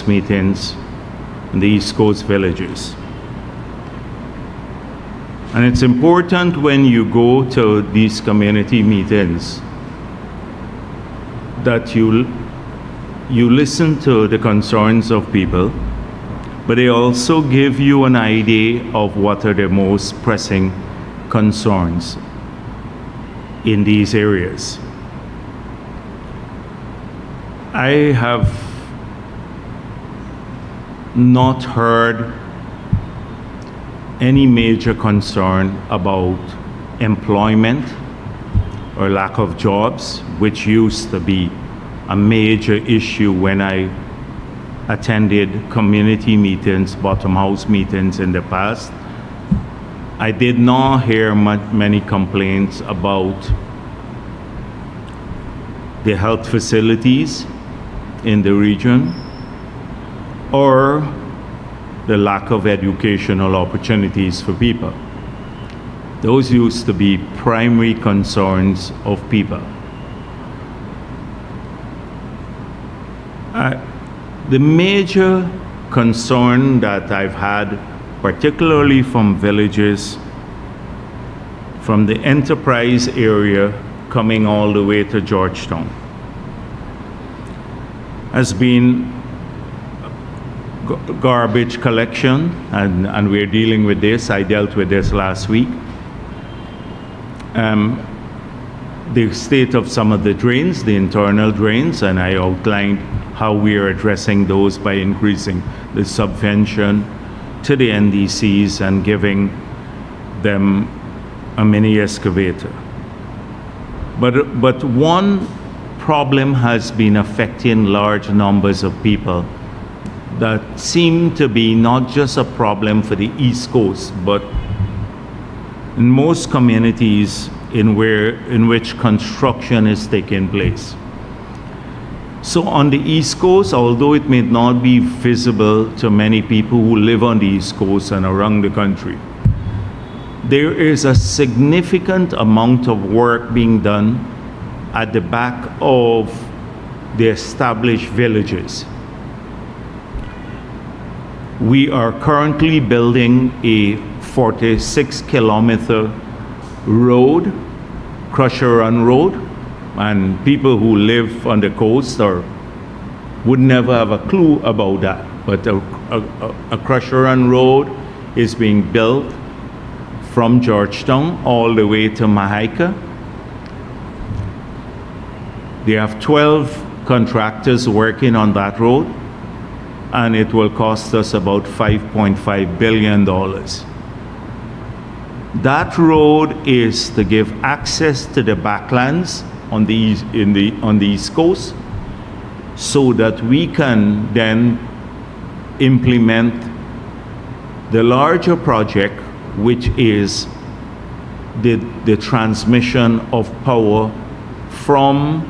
bottom-house meetings in the East Coast villages. And it's important when you go to these community meetings that you listen to the concerns of people, but they also give you an idea of what are the most pressing concerns in these areas. I have not heard any major concern about employment or lack of jobs, which used to be a major issue when I attended community meetings, bottom house meetings in the past. I did not hear many complaints about the health facilities in the region or the lack of educational opportunities for people. Those used to be primary concerns of people. The major concern that I've had, particularly from villages, from the enterprise area coming all the way to Georgetown, has been garbage collection, and we're dealing with this. I dealt with this last week. The state of some of the drains, the internal drains, and I outlined how we are addressing those by increasing the subvention to the NDCs and giving them a mini excavator. But one problem has been affecting large numbers of people that seem to be not just a problem for the East Coast, but in most communities in which construction is taking place. So on the East Coast, although it may not be visible to many people who live on the East Coast and around the country, there is a significant amount of work being done at the back of the established villages. We are currently building a 46-kilometer road, Crusher Run Road, and people who live on the coast would never have a clue about that. But a Crusher Run Road is being built from Georgetown all the way to Mahaica. They have 12 contractors working on that road, and it will cost us about $5.5 billion. That road is to give access to the backlands on the East Coast, so that we can then implement the larger project, which is the transmission of power from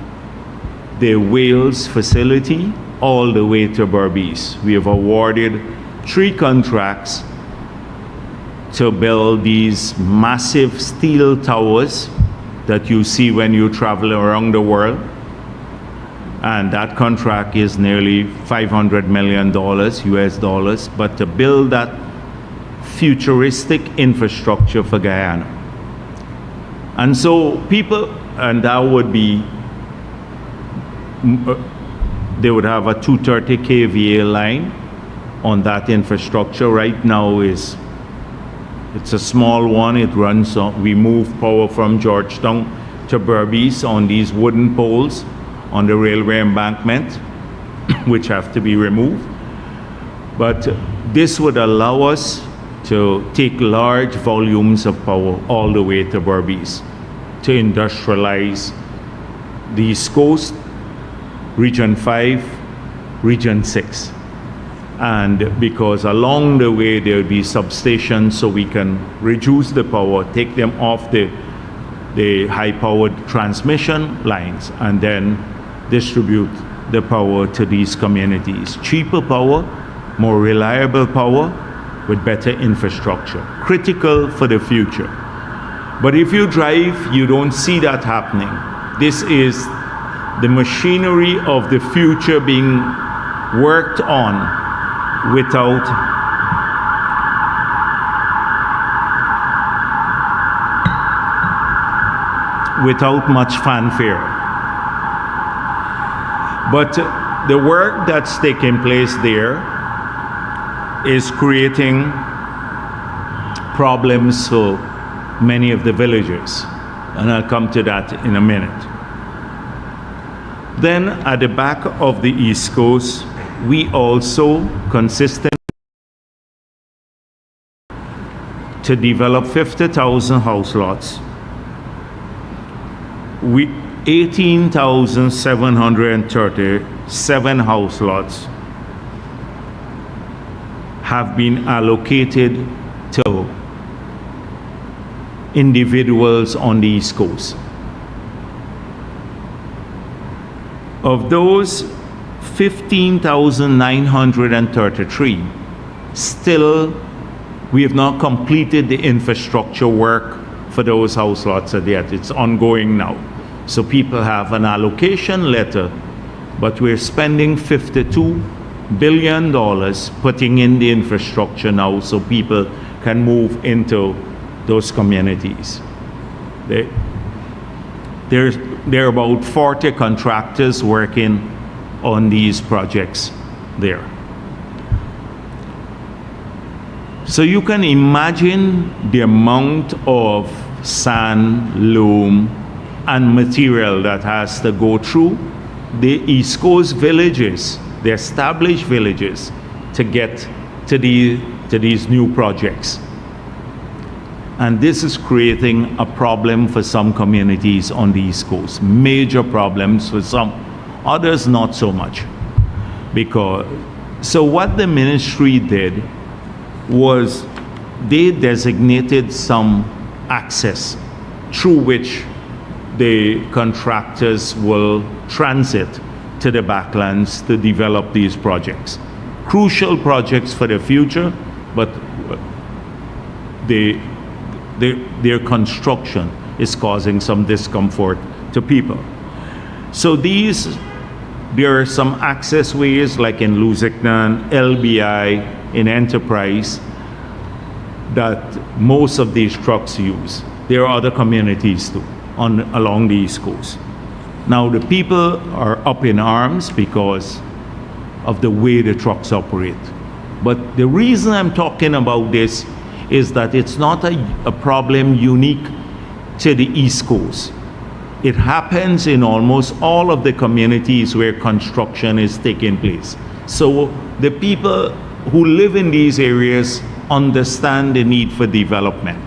the Wales facility all the way to Berbice. We have awarded 3 contracts to build these massive steel towers that you see when you travel around the world. And that contract is nearly $500 million US dollars, but to build that futuristic infrastructure for Guyana. And so people, and that would be, they would have a 230 kVA line on that infrastructure. Right now it's a small one. It runs on, we move power from Georgetown to Berbice on these wooden poles on the railway embankment, which have to be removed. But this would allow us to take large volumes of power all the way to Berbice to industrialize the East Coast, Region 5, Region 6. And because along the way there will be substations, so we can reduce the power, take them off the high-powered transmission lines, and then distribute the power to these communities. Cheaper power, more reliable power, with better infrastructure. Critical for the future. But if you drive, you don't see that happening. This is the machinery of the future being worked on without much fanfare. But the work that's taking place there is creating problems for many of the villagers, and I'll come to that in a minute. Then at the back of the East Coast, we also consistent to develop 50,000 house lots. 18,737 house lots have been allocated to individuals on the East Coast. Of those, 15,933 still, we have not completed the infrastructure work for those house lots yet. It's ongoing now. So people have an allocation letter, but we're spending $52 billion putting in the infrastructure now so people can move into those communities. There are about 40 contractors working on these projects there. So you can imagine the amount of sand, loam, and material that has to go through the East Coast villages, the established villages, to get to these new projects. And this is creating a problem for some communities on the East Coast. Major problems for some, others not so much. So what the ministry did was they designated some access through which the contractors will transit to the backlands to develop these projects. Crucial projects for the future, but their construction is causing some discomfort to people. So there are some access ways like in Lusignan, LBI, in Enterprise, that most of these trucks use. There are other communities too along the East Coast. Now the people are up in arms because of the way the trucks operate. But the reason I'm talking about this is that it's not a problem unique to the East Coast. It happens in almost all of the communities where construction is taking place. So the people who live in these areas understand the need for development.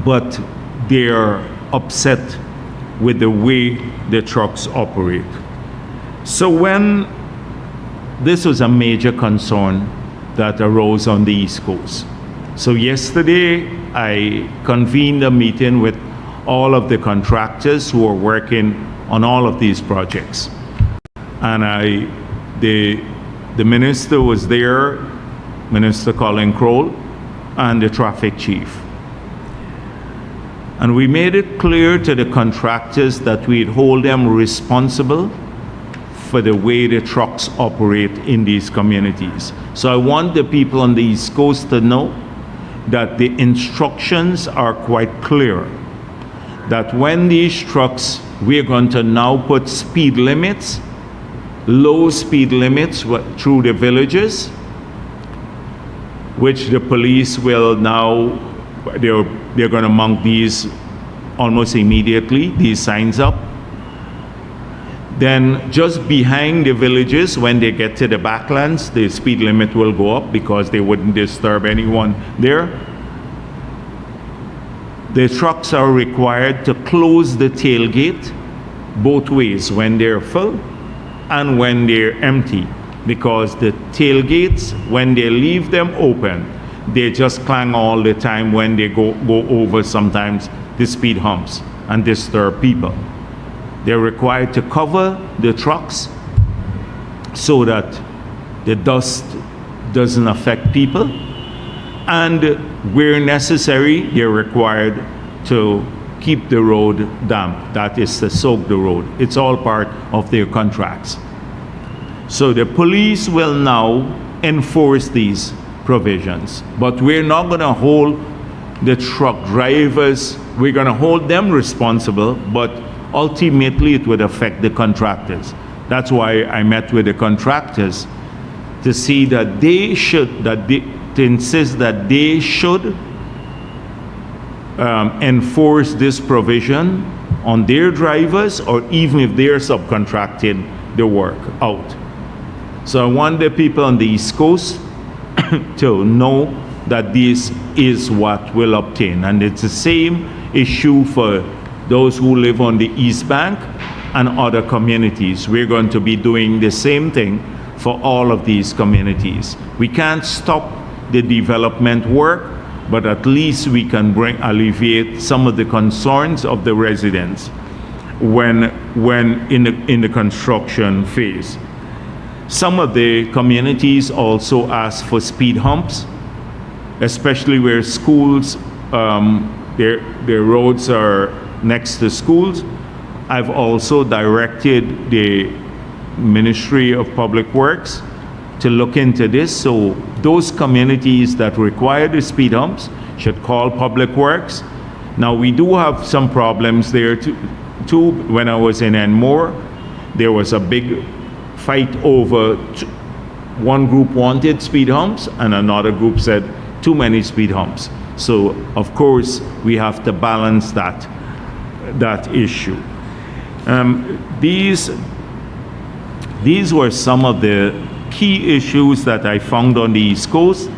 But they're upset with the way the trucks operate. So this was a major concern that arose on the East Coast. So yesterday, I convened a meeting with all of the contractors who are working on all of these projects. And the minister was there, Minister Colin Crowell, and the traffic chief. And we made it clear to the contractors that we'd hold them responsible for the way the trucks operate in these communities. So I want the people on the East Coast to know that the instructions are quite clear, that when these trucks, we're going to now put speed limits, low speed limits through the villages, which the police will now, they're going to mount these almost immediately, these signs up. Then just behind the villages, when they get to the backlands, the speed limit will go up because they wouldn't disturb anyone there. The trucks are required to close the tailgate both ways, when they're full and when they're empty, because the tailgates, when they leave them open, they just clang all the time when they go over sometimes the speed humps and disturb people. They're required to cover the trucks so that the dust doesn't affect people, and where necessary, they're required to keep the road damp, that is to soak the road. It's all part of their contracts. So the police will now enforce these provisions, but we're not going to hold the truck drivers, we're going to hold them responsible, but ultimately it would affect the contractors. That's why I met with the contractors to see that they should, to insist that they should enforce this provision on their drivers, or even if they're subcontracted the work out. So I want the people on the East Coast to know that this is what will obtain. And it's the same issue for those who live on the East Bank and other communities. We're going to be doing the same thing for all of these communities. We can't stop the development work, but at least we can alleviate some of the concerns of the residents when in the construction phase. Some of the communities also ask for speed humps, especially where schools, their roads are next to schools. I've also directed the Ministry of Public Works to look into this. So those communities that require the speed humps should call Public Works. Now we do have some problems there too. When I was in Enmore, there was a big fight over one group wanted speed humps and another group said too many speed humps. So of course we have to balance that issue. These were some of the key issues that I found on the East Coast.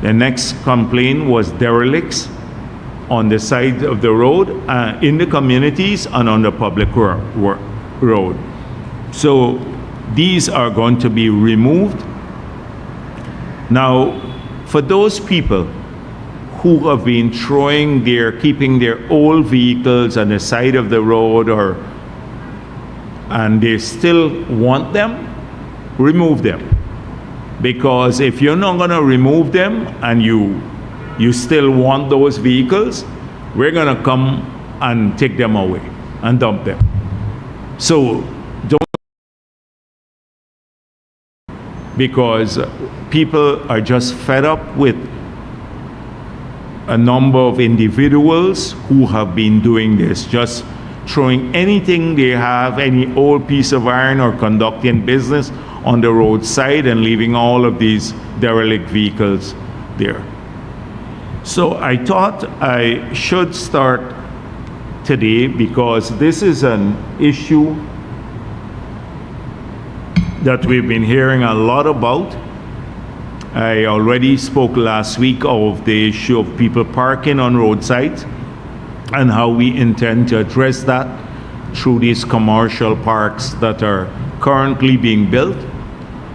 The next complaint was derelicts on the side of the road, in the communities and on the public road. So these are going to be removed. Now, for those people who have been keeping their old vehicles on the side of the road, and they still want them, remove them. Because if you're not going to remove them and you still want those vehicles, we're going to come and take them away and dump them. So because people are just fed up with a number of individuals who have been doing this, just throwing anything they have, any old piece of iron, or conducting business on the roadside and leaving all of these derelict vehicles there. So I thought I should start today because this is an issue that we've been hearing a lot about. I already spoke last week of the issue of people parking on roadsides and how we intend to address that through these commercial parks that are currently being built,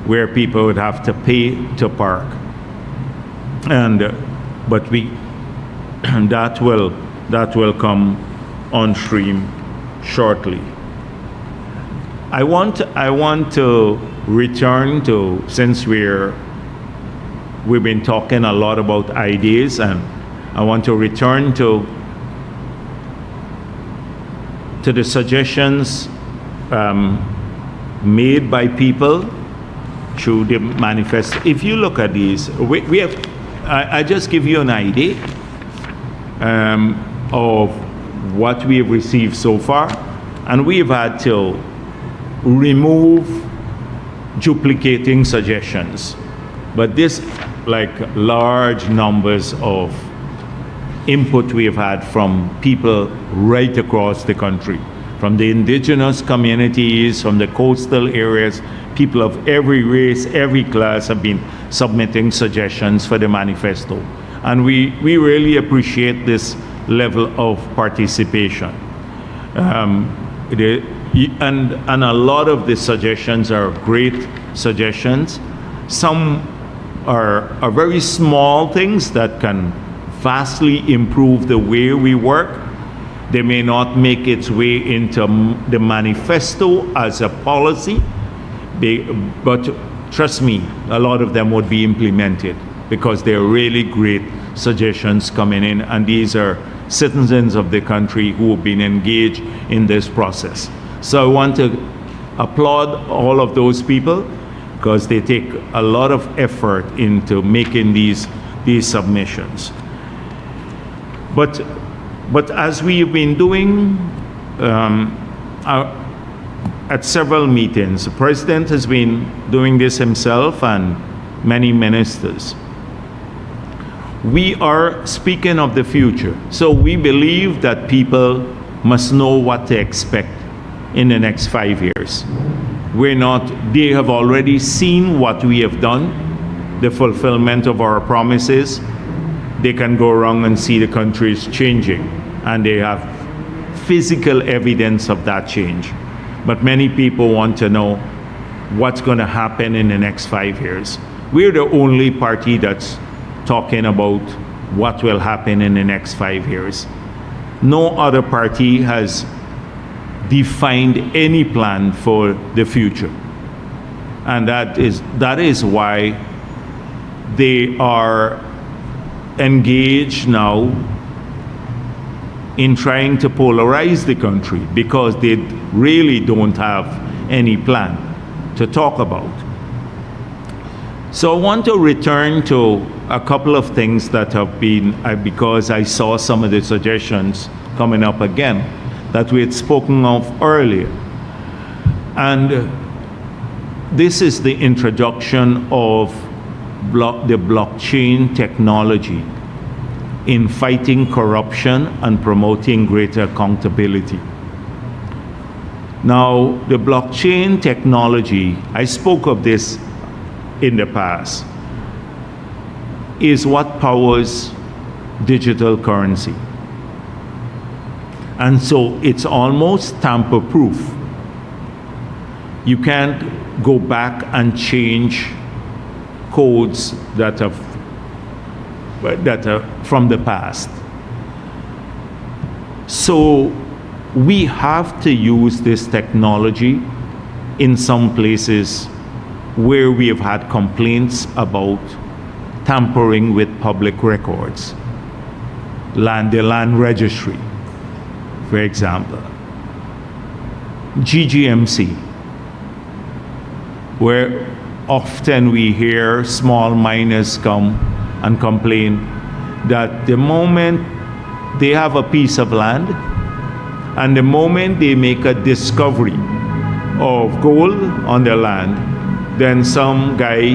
where people would have to pay to park. But that will come on stream shortly. I want to return to, since we've been talking a lot about ideas, and I want to return to the suggestions made by people through the manifesto. If you look at these, we have, I just give you an idea of what we have received so far, and we've had to remove duplicating suggestions. But this, like large numbers of input we have had from people right across the country, from the indigenous communities, from the coastal areas. People of every race, every class have been submitting suggestions for the manifesto. And we really appreciate this level of participation. And a lot of the suggestions are great suggestions. Some are very small things that can vastly improve the way we work. They may not make its way into the manifesto as a policy, but trust me, a lot of them would be implemented because they're really great suggestions coming in, and these are citizens of the country who have been engaged in this process. So I want to applaud all of those people because they take a lot of effort into making these submissions. But as we've been doing at several meetings, the President has been doing this himself and many ministers. We are speaking of the future. So we believe that people must know what to expect in the next 5 years. They have already seen what we have done, the fulfillment of our promises. They can go around and see the country is changing, and they have physical evidence of that change. But many people want to know what's going to happen in the next 5 years. We're the only party that's talking about what will happen in the next 5 years. No other party has defined any plan for the future. And that is why they are engaged now in trying to polarize the country, because they really don't have any plan to talk about. So I want to return to a couple of things that have been, because I saw some of the suggestions coming up again that we had spoken of earlier. And this is the introduction of the blockchain technology in fighting corruption and promoting greater accountability. Now, the blockchain technology, I spoke of this in the past, is what powers digital currency. And so it's almost tamper-proof. You can't go back and change codes that are from the past. So we have to use this technology in some places where we have had complaints about tampering with public records. The land registry, for example. GGMC, where often we hear small miners come and complain that the moment they have a piece of land and the moment they make a discovery of gold on their land, then some guy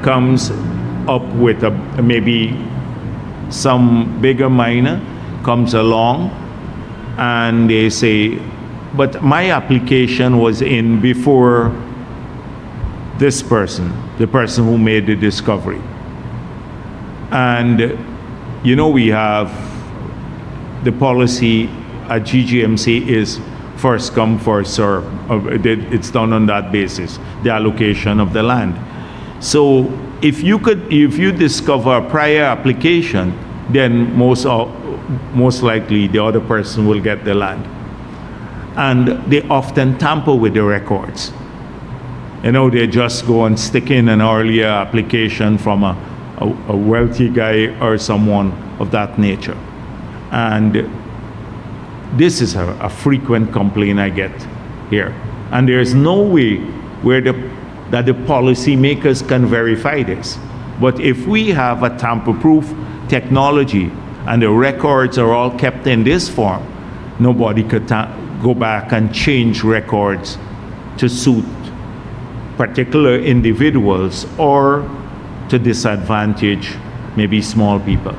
comes up with maybe some bigger miner comes along and they say, but my application was in before this person, the person who made the discovery. And you know, we have the policy at GGMC is first come, first serve. It's done on that basis, the allocation of the land. So if you discover a prior application, then most likely the other person will get the land. And they often tamper with the records. You know, they just go and stick in an earlier application from a wealthy guy or someone of that nature. And this is a frequent complaint I get here. And there's no way that the policymakers can verify this. But if we have a tamper-proof technology and the records are all kept in this form, nobody could go back and change records to suit particular individuals or to disadvantage maybe small people.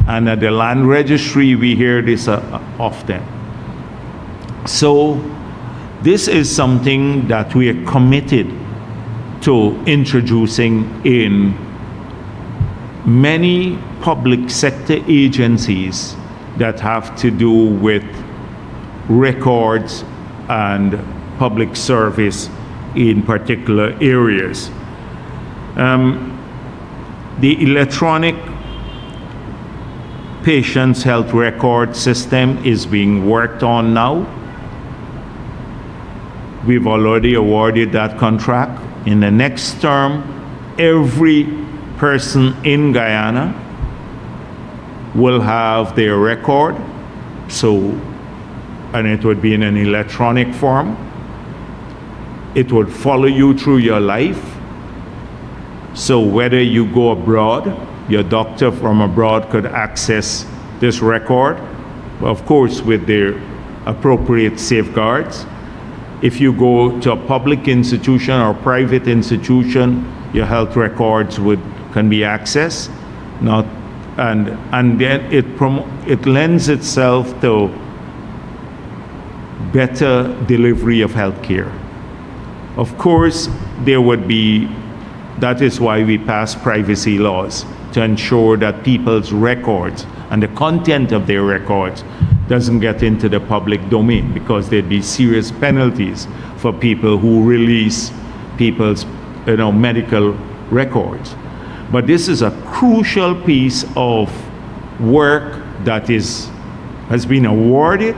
And at the land registry, we hear this often. So this is something that we are committed to introducing in many public sector agencies that have to do with records and public service in particular areas. The electronic patient's health record system is being worked on now. We've already awarded that contract. In the next term, every person in Guyana will have their record, and it would be in an electronic form. It would follow you through your life. So whether you go abroad, your doctor from abroad could access this record, of course with their appropriate safeguards. If you go to a public institution or private institution, your health records can be accessed. And then it lends itself to better delivery of health care. Of course, that is why we pass privacy laws, to ensure that people's records and the content of their records doesn't get into the public domain, because there'd be serious penalties for people who release people's medical records. But this is a crucial piece of work that has been awarded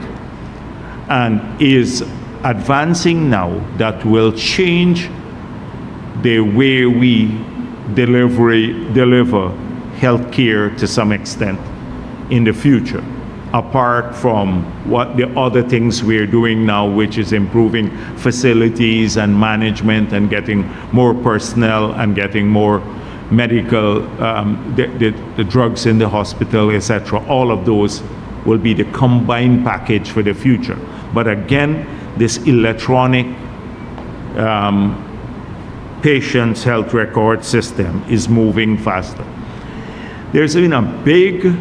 and is advancing now, that will change the way we deliver health care to some extent in the future, apart from what the other things we're doing now, which is improving facilities and management and getting more personnel and getting more medical, the drugs in the hospital, etc. All of those will be the combined package for the future. But again, this electronic patient's health record system is moving faster. There's been a big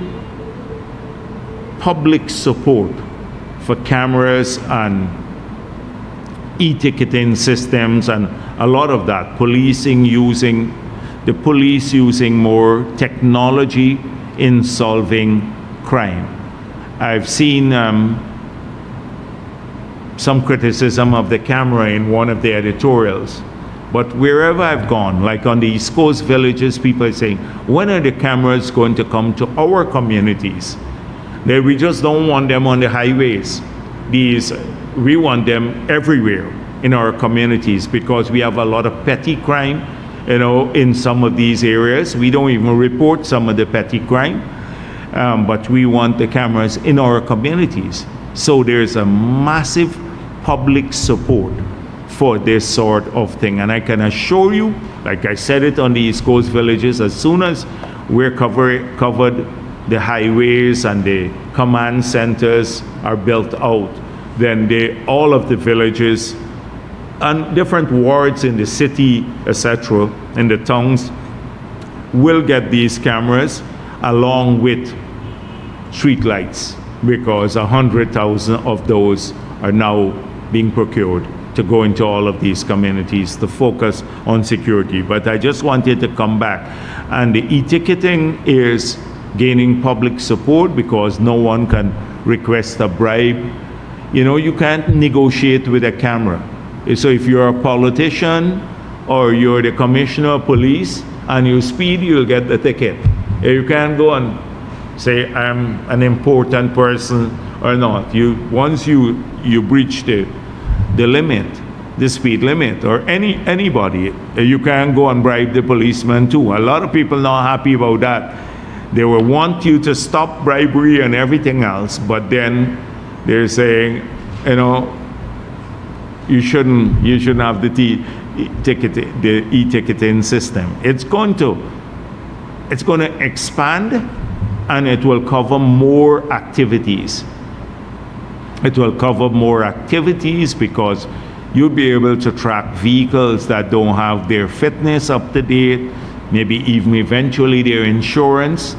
public support for cameras and e-ticketing systems and a lot of that. The police using more technology in solving crime. I've seen some criticism of the camera in one of the editorials. But wherever I've gone, like on the East Coast villages, people are saying, when are the cameras going to come to our communities? We just don't want them on the highways. We want them everywhere in our communities, because we have a lot of petty crime, in some of these areas. We don't even report some of the petty crime, but we want the cameras in our communities. So there's a massive public support for this sort of thing. And I can assure you, like I said it on the East Coast villages, as soon as we're covered, the highways and the command centers are built out, then all of the villages and different wards in the city, etc., in the towns, will get these cameras along with street lights, because 100,000 of those are now being procured to go into all of these communities to focus on security. But I just wanted to come back. And the e-ticketing is gaining public support because no one can request a bribe. You can't negotiate with a camera. So if you're a politician or you're the commissioner of police and you speed, you'll get the ticket. You can't go and say, I'm an important person or not. Once you breach the limit, the speed limit, or anybody, you can't go and bribe the policeman too. A lot of people not happy about that. They will want you to stop bribery and everything else, but then they're saying, you shouldn't have the e-ticketing system. It's going to expand, and it will cover more activities. It will cover more activities because you'll be able to track vehicles that don't have their fitness up to date, maybe even eventually their insurance.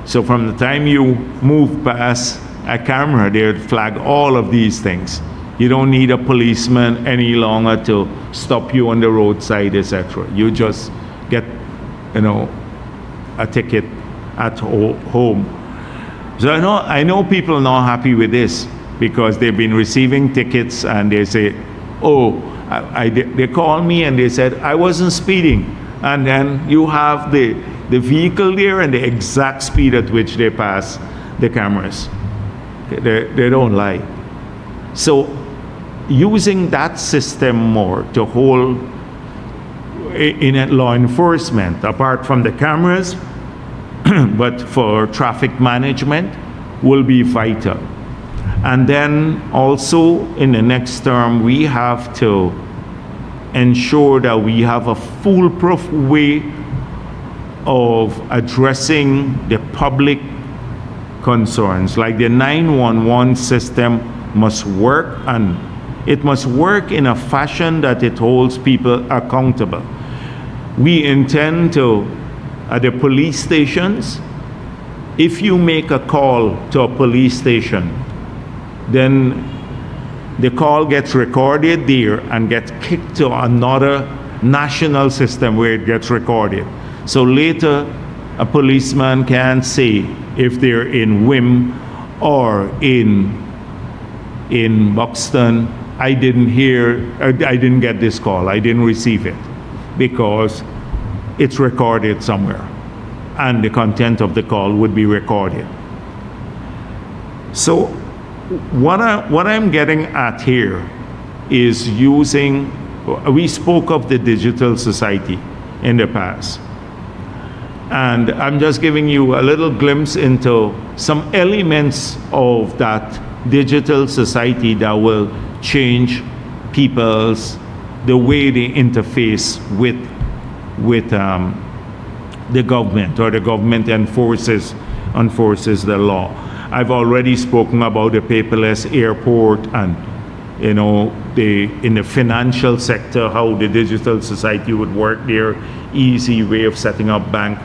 So from the time you move past a camera, they'll flag all of these things. You don't need a policeman any longer to stop you on the roadside, etc. You just get, a ticket at home. So I know people are not happy with this because they've been receiving tickets and they say, they call me and they said, I wasn't speeding. And then you have the vehicle there and the exact speed at which they pass the cameras. They don't lie. So using that system more to hold in law enforcement, apart from the cameras, but for traffic management will be vital. And then also in the next term, we have to ensure that we have a foolproof way of addressing the public concerns. Like the 911 system must work, and it must work in a fashion that it holds people accountable. We intend to, at the police stations, if you make a call to a police station, then the call gets recorded there and gets kicked to another national system where it gets recorded. So later, a policeman can say if they're in Wim or in Buxton, I didn't get this call, I didn't receive it, because it's recorded somewhere, and the content of the call would be recorded. So what I'm getting at here is using, we spoke of the digital society in the past, and I'm just giving you a little glimpse into some elements of that digital society that will change the way they interface with the government, or the government enforces the law. I've already spoken about the paperless airport, and in the financial sector, how the digital society would work there. Easy way of setting up bank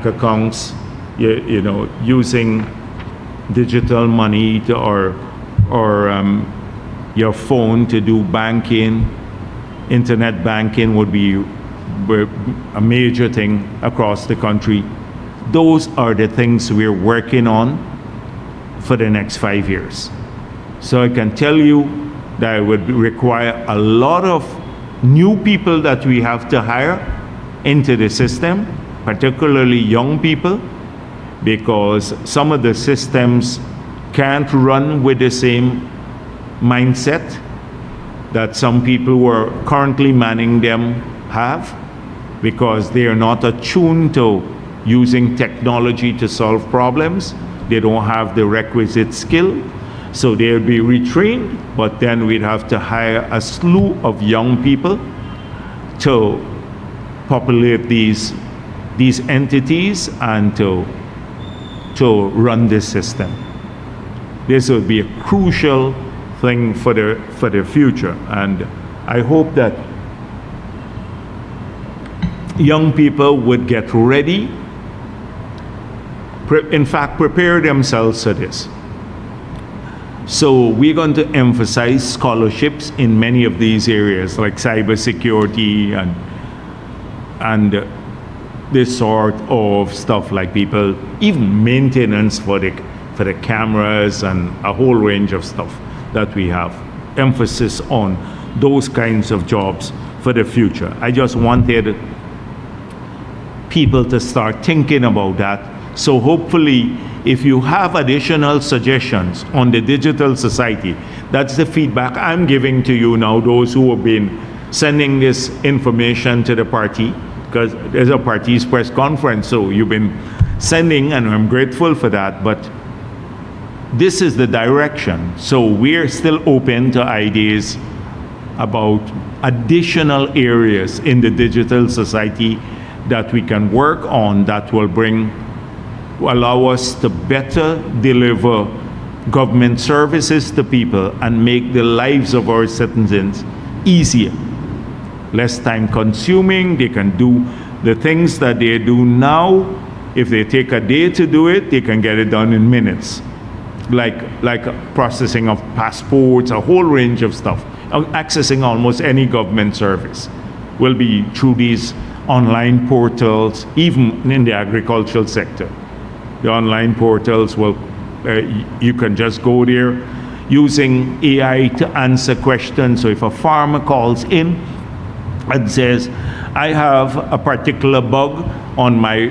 accounts, using digital money or your phone to do banking. Internet banking would be a major thing across the country. Those are the things we're working on for the next 5 years. So I can tell you that it would require a lot of new people that we have to hire into the system, particularly young people, because some of the systems can't run with the same mindset that some people who are currently manning them have, because they are not attuned to using technology to solve problems. They don't have the requisite skill, so they'll be retrained, but then we'd have to hire a slew of young people to populate these entities and to run this system. This would be a crucial thing for the future, and I hope that young people would get ready, in fact prepare themselves for this. So we're going to emphasize scholarships in many of these areas, like cybersecurity and this sort of stuff, like people, even maintenance for the cameras and a whole range of stuff that we have. Emphasis on those kinds of jobs for the future. I just wanted people to start thinking about that. So hopefully, if you have additional suggestions on the digital society, that's the feedback I'm giving to you now, those who have been sending this information to the party, because there's a party's press conference, so you've been sending, and I'm grateful for that, but this is the direction. So we're still open to ideas about additional areas in the digital society that we can work on that will allow us to better deliver government services to people and make the lives of our citizens easier, less time consuming. They can do the things that they do now. If they take a day to do it, they can get it done in minutes, like processing of passports, a whole range of stuff. Accessing almost any government service will be through these online portals, even in the agricultural sector. The online portals will, you can just go there using AI to answer questions. So if a farmer calls in and says, I have a particular bug on my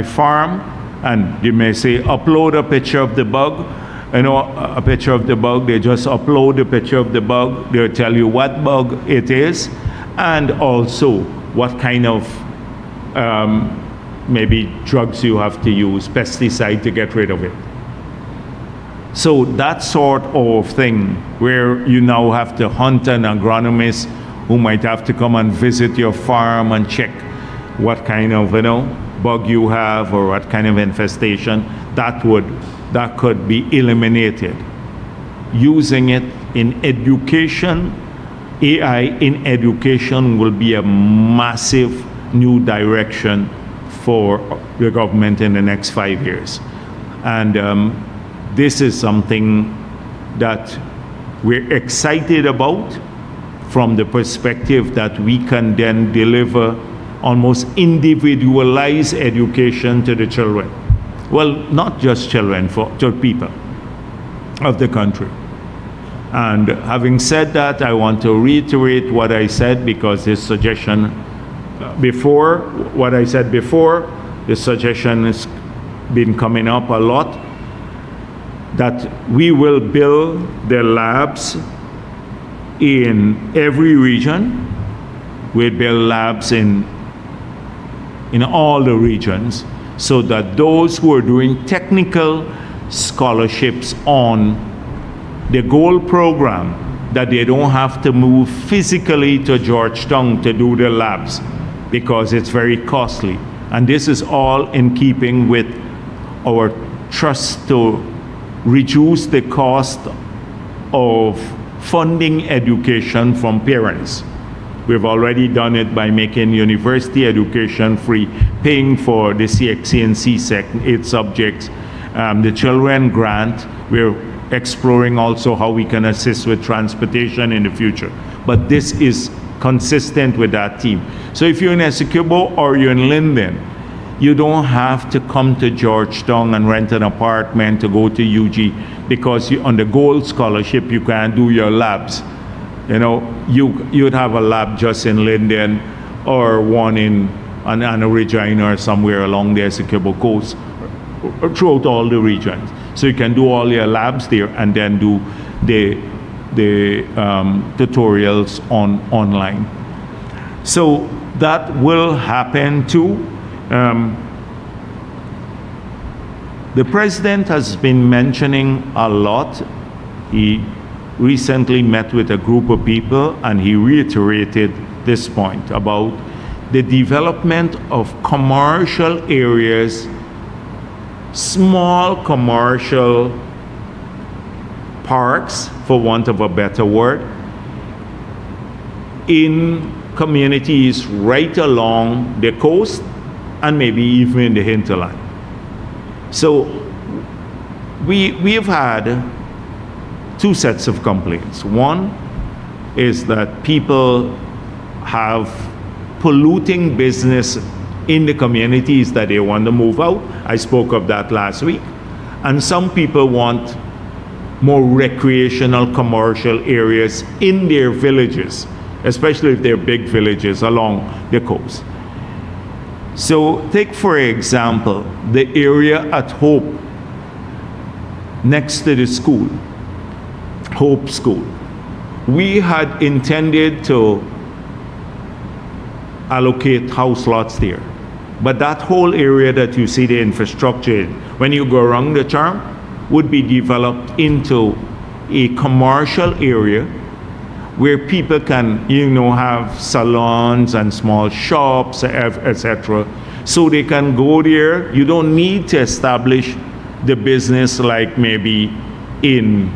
farm, and you may say, upload a picture of the bug, a picture of the bug. They just upload a picture of the bug. They'll tell you what bug it is, and also what kind of maybe drugs you have to use, pesticide to get rid of it. So that sort of thing where you now have to hunt an agronomist who might have to come and visit your farm and check what kind of, bug you have or what kind of infestation, that could be eliminated. Using it in education, AI in education will be a massive new direction for the government in the next 5 years. And this is something that we're excited about from the perspective that we can then deliver almost individualized education to the children. Well, not just children, to people of the country. And having said that, I want to reiterate what I said, because this suggestion before, what I said before, the suggestion has been coming up a lot, that we will build the labs in every region. We'll build labs in all the regions, so that those who are doing technical scholarships on the gold program, that they don't have to move physically to Georgetown to do the labs, because it's very costly. And this is all in keeping with our trust to reduce the cost of funding education from parents. We've already done it by making university education free, paying for the CXC and CSEC, 8 subjects. The children grant, we're exploring also how we can assist with transportation in the future. But this is consistent with that team. So if you're in Essequibo or you're in Linden, you don't have to come to Georgetown and rent an apartment to go to UG, because on the gold scholarship you can do your labs. You'd have a lab just in Linden, or one in Anna Regina or somewhere along the Essequibo coast, or throughout all the regions. So you can do all your labs there and then do the tutorials online. So that will happen too. The president has been mentioning a lot. He recently met with a group of people and he reiterated this point about the development of commercial areas, small commercial parks, for want of a better word, in communities right along the coast and maybe even in the hinterland. So we've had 2 sets of complaints. One is that people have polluting business in the communities that they want to move out. I spoke of that last week. And some people want more recreational commercial areas in their villages, especially if they're big villages along the coast. So take, for example, the area at Hope next to the school, Hope School. We had intended to allocate house lots there, but that whole area that you see the infrastructure in, when you go around the charm, would be developed into a commercial area where people can, have salons and small shops, etc. So they can go there. You don't need to establish the business like maybe in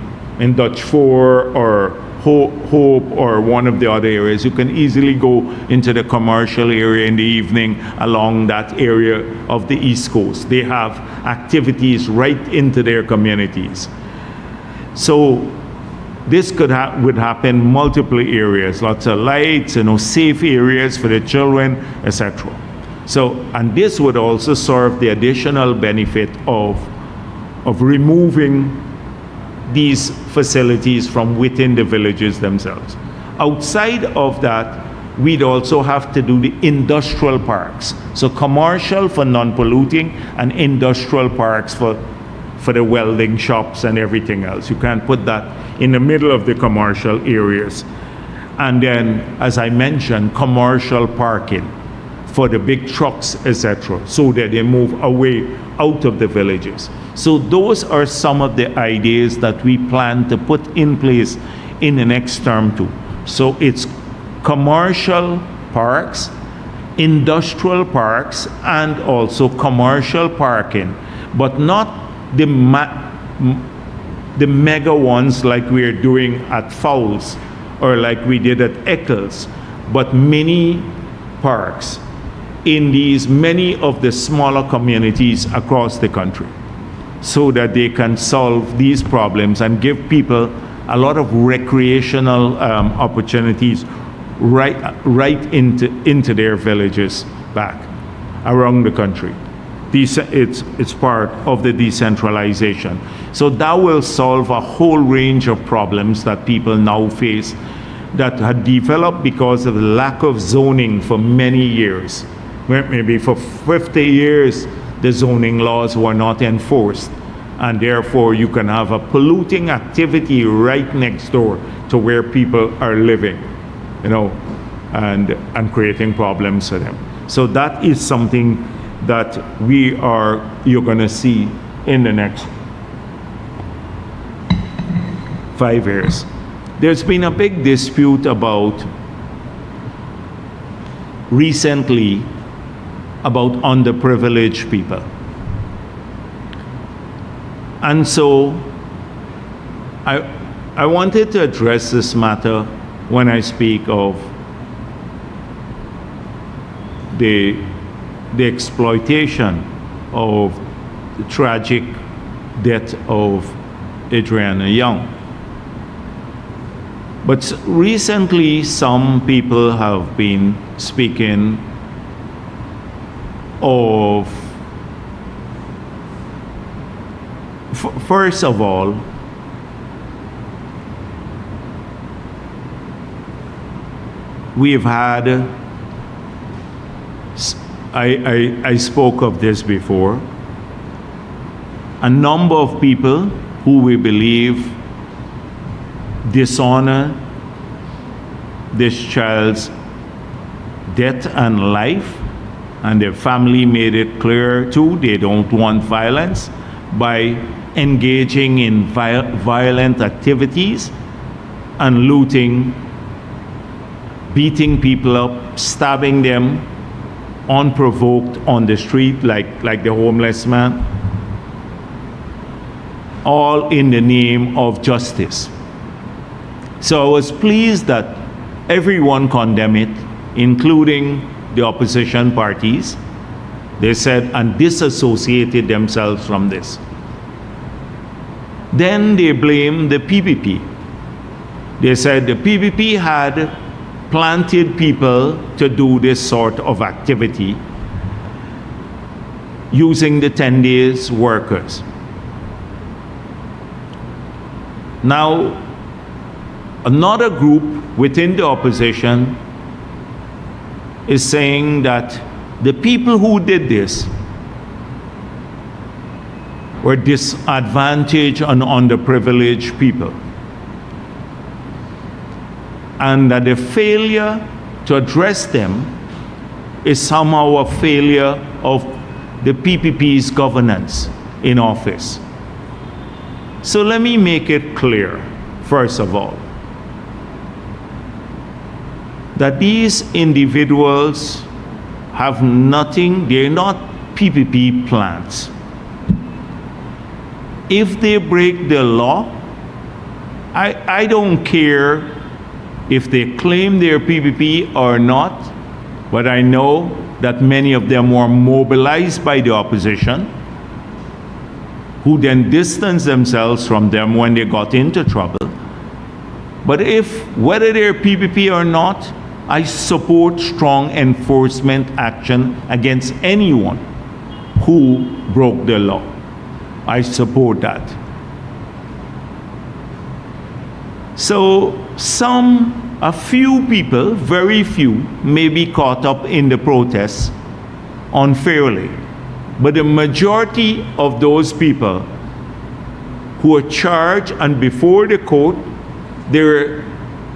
Dutch Fort or Hope or one of the other areas. You can easily go into the commercial area in the evening along that area of the East Coast. They have activities right into their communities. So this would happen multiple areas, lots of lights, safe areas for the children, etc. So, and this would also serve the additional benefit of removing these facilities from within the villages themselves. Outside of that, we'd also have to do the industrial parks. So commercial for non-polluting and industrial parks for the welding shops and everything else. You can't put that in the middle of the commercial areas. And then, as I mentioned, commercial parking for the big trucks, etc., so that they move away out of the villages. So those are some of the ideas that we plan to put in place in the next term too. So it's commercial parks, industrial parks, and also commercial parking, but not the mega ones like we're doing at Fowles or like we did at Eccles, but mini parks in these many of the smaller communities across the country, so that they can solve these problems and give people a lot of recreational opportunities right into their villages back around the country. It's part of the decentralization. So that will solve a whole range of problems that people now face that had developed because of the lack of zoning for many years. Maybe for 50 years, the zoning laws were not enforced, and therefore you can have a polluting activity right next door to where people are living, and creating problems for them. So that is something that you're gonna see in the next 5 years. There's been a big dispute recently about underprivileged people. And so I wanted to address this matter when I speak of the exploitation of the tragic death of Adriana Younge. But recently some people have been speaking of, first of all, we've had, I spoke of this before, a number of people who we believe dishonor this child's death and life, and their family made it clear too, they don't want violence, by engaging in violent activities and looting, beating people up, stabbing them unprovoked on the street like the homeless man, all in the name of justice. So I was pleased that everyone condemned it, including the opposition parties. They said, and disassociated themselves from this. Then they blamed the PPP. They said the PPP had planted people to do this sort of activity using the 10 days workers. Now, another group within the opposition is saying that the people who did this were disadvantaged and underprivileged people, and that the failure to address them is somehow a failure of the PPP's governance in office. So let me make it clear, first of all, that these individuals have nothing, they're not PPP plants. If they break the law, I don't care if they claim they're PPP or not, but I know that many of them were mobilized by the opposition, who then distanced themselves from them when they got into trouble. But whether they're PPP or not, I support strong enforcement action against anyone who broke the law. I support that. So a few people, very few, may be caught up in the protests unfairly. But the majority of those people who are charged and before the court, there are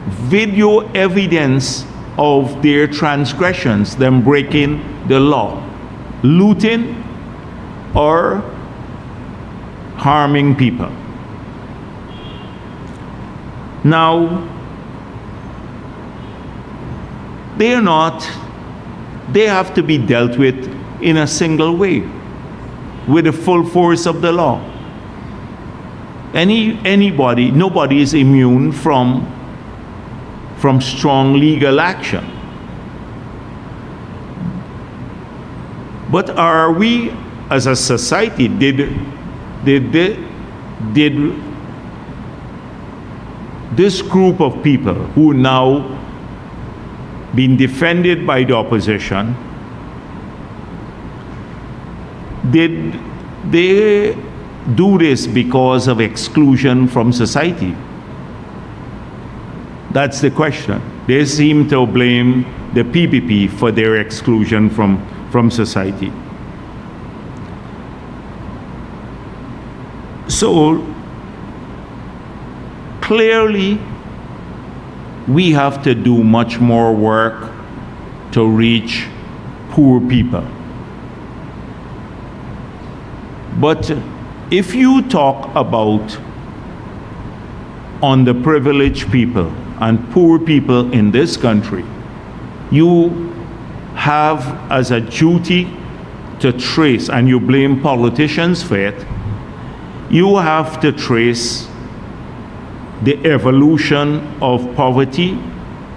video evidence of their transgressions, them breaking the law, looting or harming people. Now, they have to be dealt with in a single way, with the full force of the law. Nobody is immune from strong legal action. But are we, as a society, did this group of people who now been defended by the opposition, did they do this because of exclusion from society? That's the question. They seem to blame the PPP for their exclusion from society. So clearly, we have to do much more work to reach poor people. But if you talk about underprivileged people and poor people in this country, you have as a duty to trace, and you blame politicians for it, you have to trace the evolution of poverty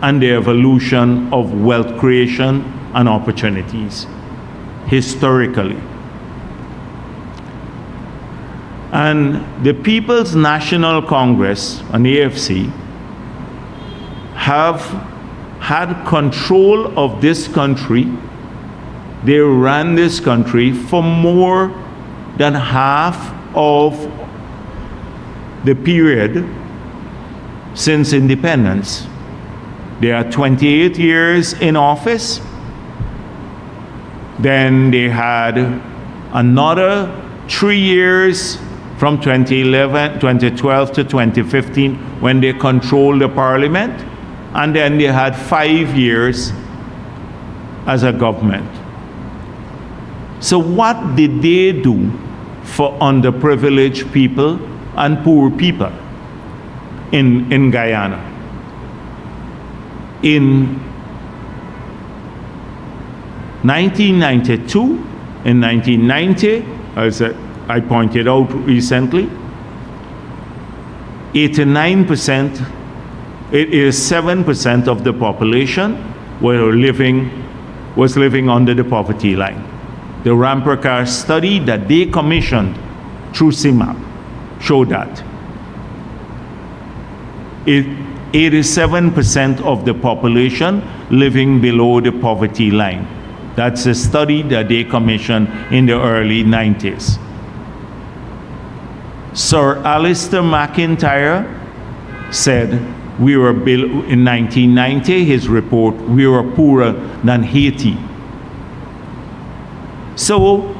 and the evolution of wealth creation and opportunities historically. And the People's National Congress, and AFC, have had control of this country. They ran this country for more than half of the period since independence. They are 28 years in office. Then they had another 3 years from 2012 to 2015 when they controlled the parliament. And then they had 5 years as a government. So what did they do for underprivileged people and poor people in Guyana? In 1992, in 1990, as I pointed out recently, 89%, 7% of the population was living under the poverty line. The Rainforest study that they commissioned through CIMAP showed that 87% of the population living below the poverty line. That's a study that they commissioned in the early 90s. Sir Alistair McIntyre said in 1990, his report, we were poorer than Haiti. So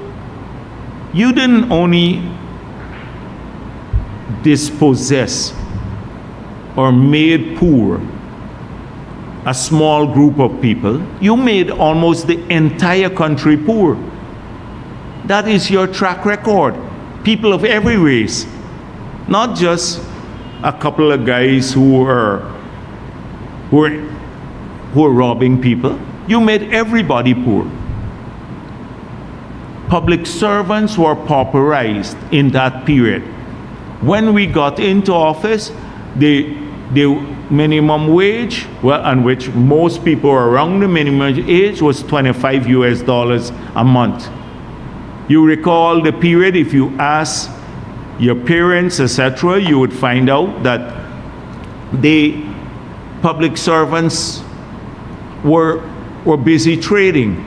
you didn't only dispossess or made poor a small group of people, you made almost the entire country poor. That is your track record. People of every race, not just a couple of guys who are robbing people. You made everybody poor. Public servants were pauperized in that period. When we got into office, the minimum wage, on which most people around the minimum age, was $25 a month. You recall the period, if you ask your parents, etc., you would find out that the public servants were busy trading.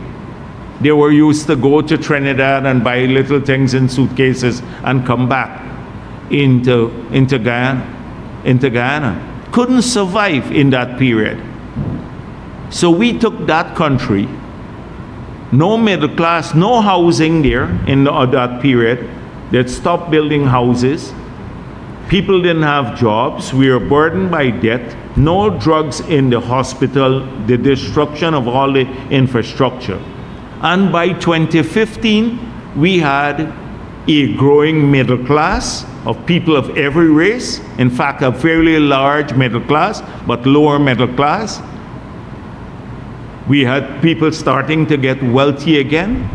They were used to go to Trinidad and buy little things in suitcases and come back into Guyana. Couldn't survive in that period. So we took that country, no middle class, no housing there in that period. They'd stopped building houses. People didn't have jobs. We were burdened by debt. No drugs in the hospital, the destruction of all the infrastructure. And by 2015, we had a growing middle class of people of every race. In fact, a fairly large middle class, but lower middle class. We had people starting to get wealthy again.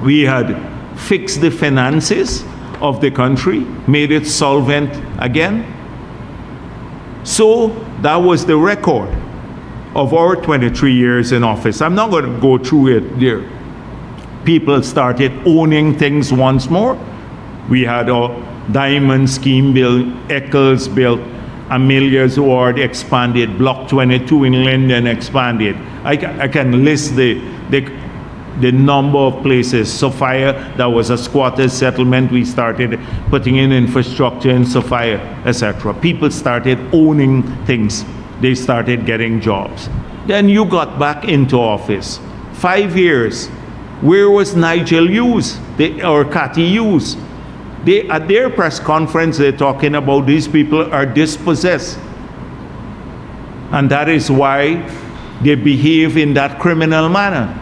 We had fixed the finances of the country, made it solvent again. So that was the record of our 23 years in office. I'm not going to go through it there. People started owning things once more. We had a Diamond Scheme built, Eccles built, Amelia's Ward expanded, Block 22 in Linden expanded. I can list the number of places. Sophia, that was a squatters settlement. We started putting in infrastructure in Sophia, etc. People started owning things. They started getting jobs. Then you got back into office. 5 years. Where was Nigel Hughes or Cathy Hughes? At their press conference, they're talking about these people are dispossessed. And that is why they behave in that criminal manner.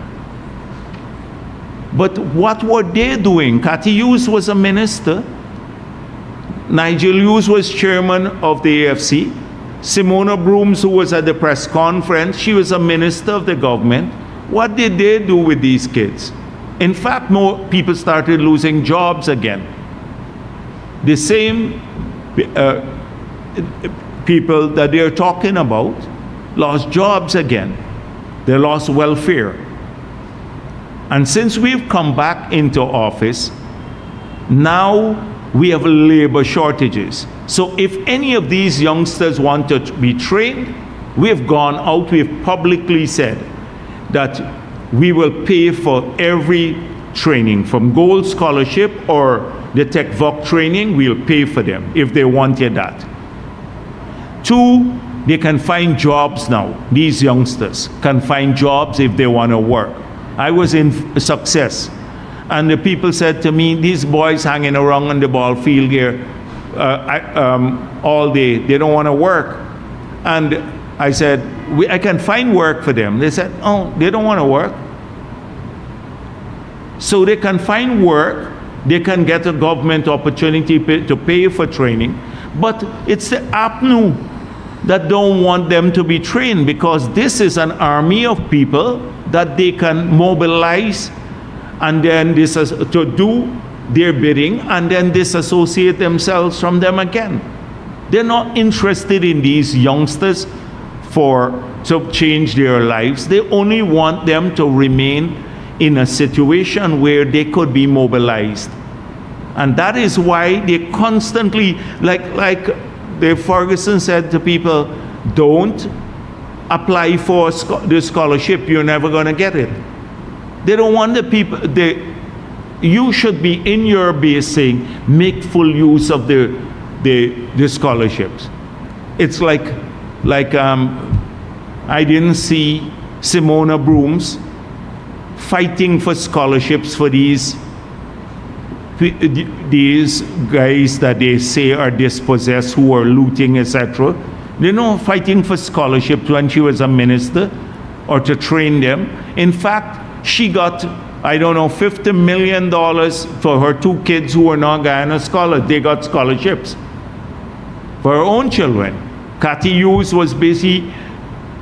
But what were they doing? Cathy Hughes was a minister. Nigel Hughes was chairman of the AFC. Simona Brooms, who was at the press conference, she was a minister of the government. What did they do with these kids? In fact, more people started losing jobs again. The same people that they're talking about lost jobs again. They lost welfare. And since we've come back into office, now we have labor shortages. So if any of these youngsters want to be trained, we have gone out, we have publicly said that we will pay for every training, from Gold Scholarship or the Tech Voc training, we'll pay for them if they wanted that. 2, they can find jobs now. These youngsters can find jobs if they want to work. I was in Success, and the people said to me, these boys hanging around on the ball field here all day, they don't want to work. And I said, I can find work for them. They said, oh, they don't want to work. So they can find work, they can get a government opportunity to pay for training, but it's the APNU that don't want them to be trained, because this is an army of people that they can mobilize and then to do their bidding and then disassociate themselves from them again. They're not interested in these youngsters to change their lives. They only want them to remain in a situation where they could be mobilized. And that is why they constantly, like the Ferguson said to people, don't apply for the scholarship, you're never going to get it. They don't want the people, you should be in your base saying, make full use of the scholarships. It's like I didn't see Simona Brooms fighting for scholarships for these guys that they say are dispossessed, who are looting, etc. They're not fighting for scholarships when she was a minister or to train them. In fact, she got, I don't know, $50 million for her 2 kids who were not Guyana scholars. They got scholarships for her own children. Cathy Hughes was busy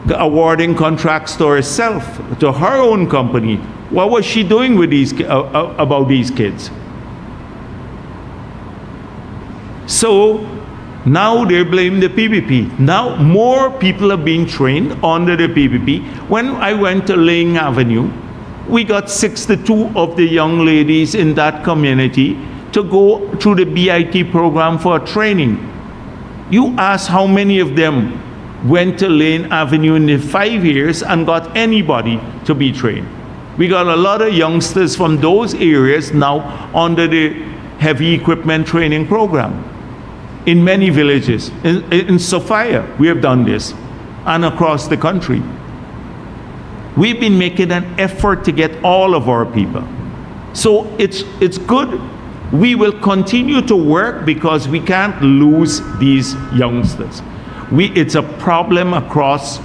awarding contracts to herself, to her own company. What was she doing with about these kids? So now they blame the PPP. Now more people are being trained under the PPP. When I went to Ling Avenue, we got 62 of the young ladies in that community to go through the BIT program for training. You ask how many of them went to Lane Avenue in the 5 years and got anybody to be trained. We got a lot of youngsters from those areas now under the heavy equipment training program. In many villages, in Sophia, we have done this, and across the country. We've been making an effort to get all of our people. So it's good We will continue to work because we can't lose these youngsters. It's a problem across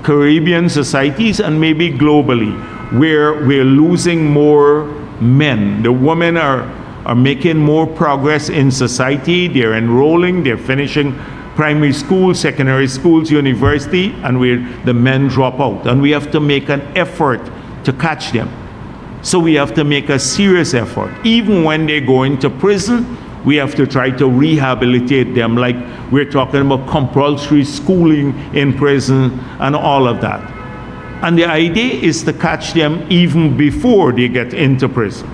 Caribbean societies and maybe globally, where we're losing more men. The women are making more progress in society. They're enrolling, they're finishing primary school, secondary schools, university, and the men drop out. And we have to make an effort to catch them. So we have to make a serious effort. Even when they go into prison, we have to try to rehabilitate them, like we're talking about compulsory schooling in prison and all of that. And the idea is to catch them even before they get into prison.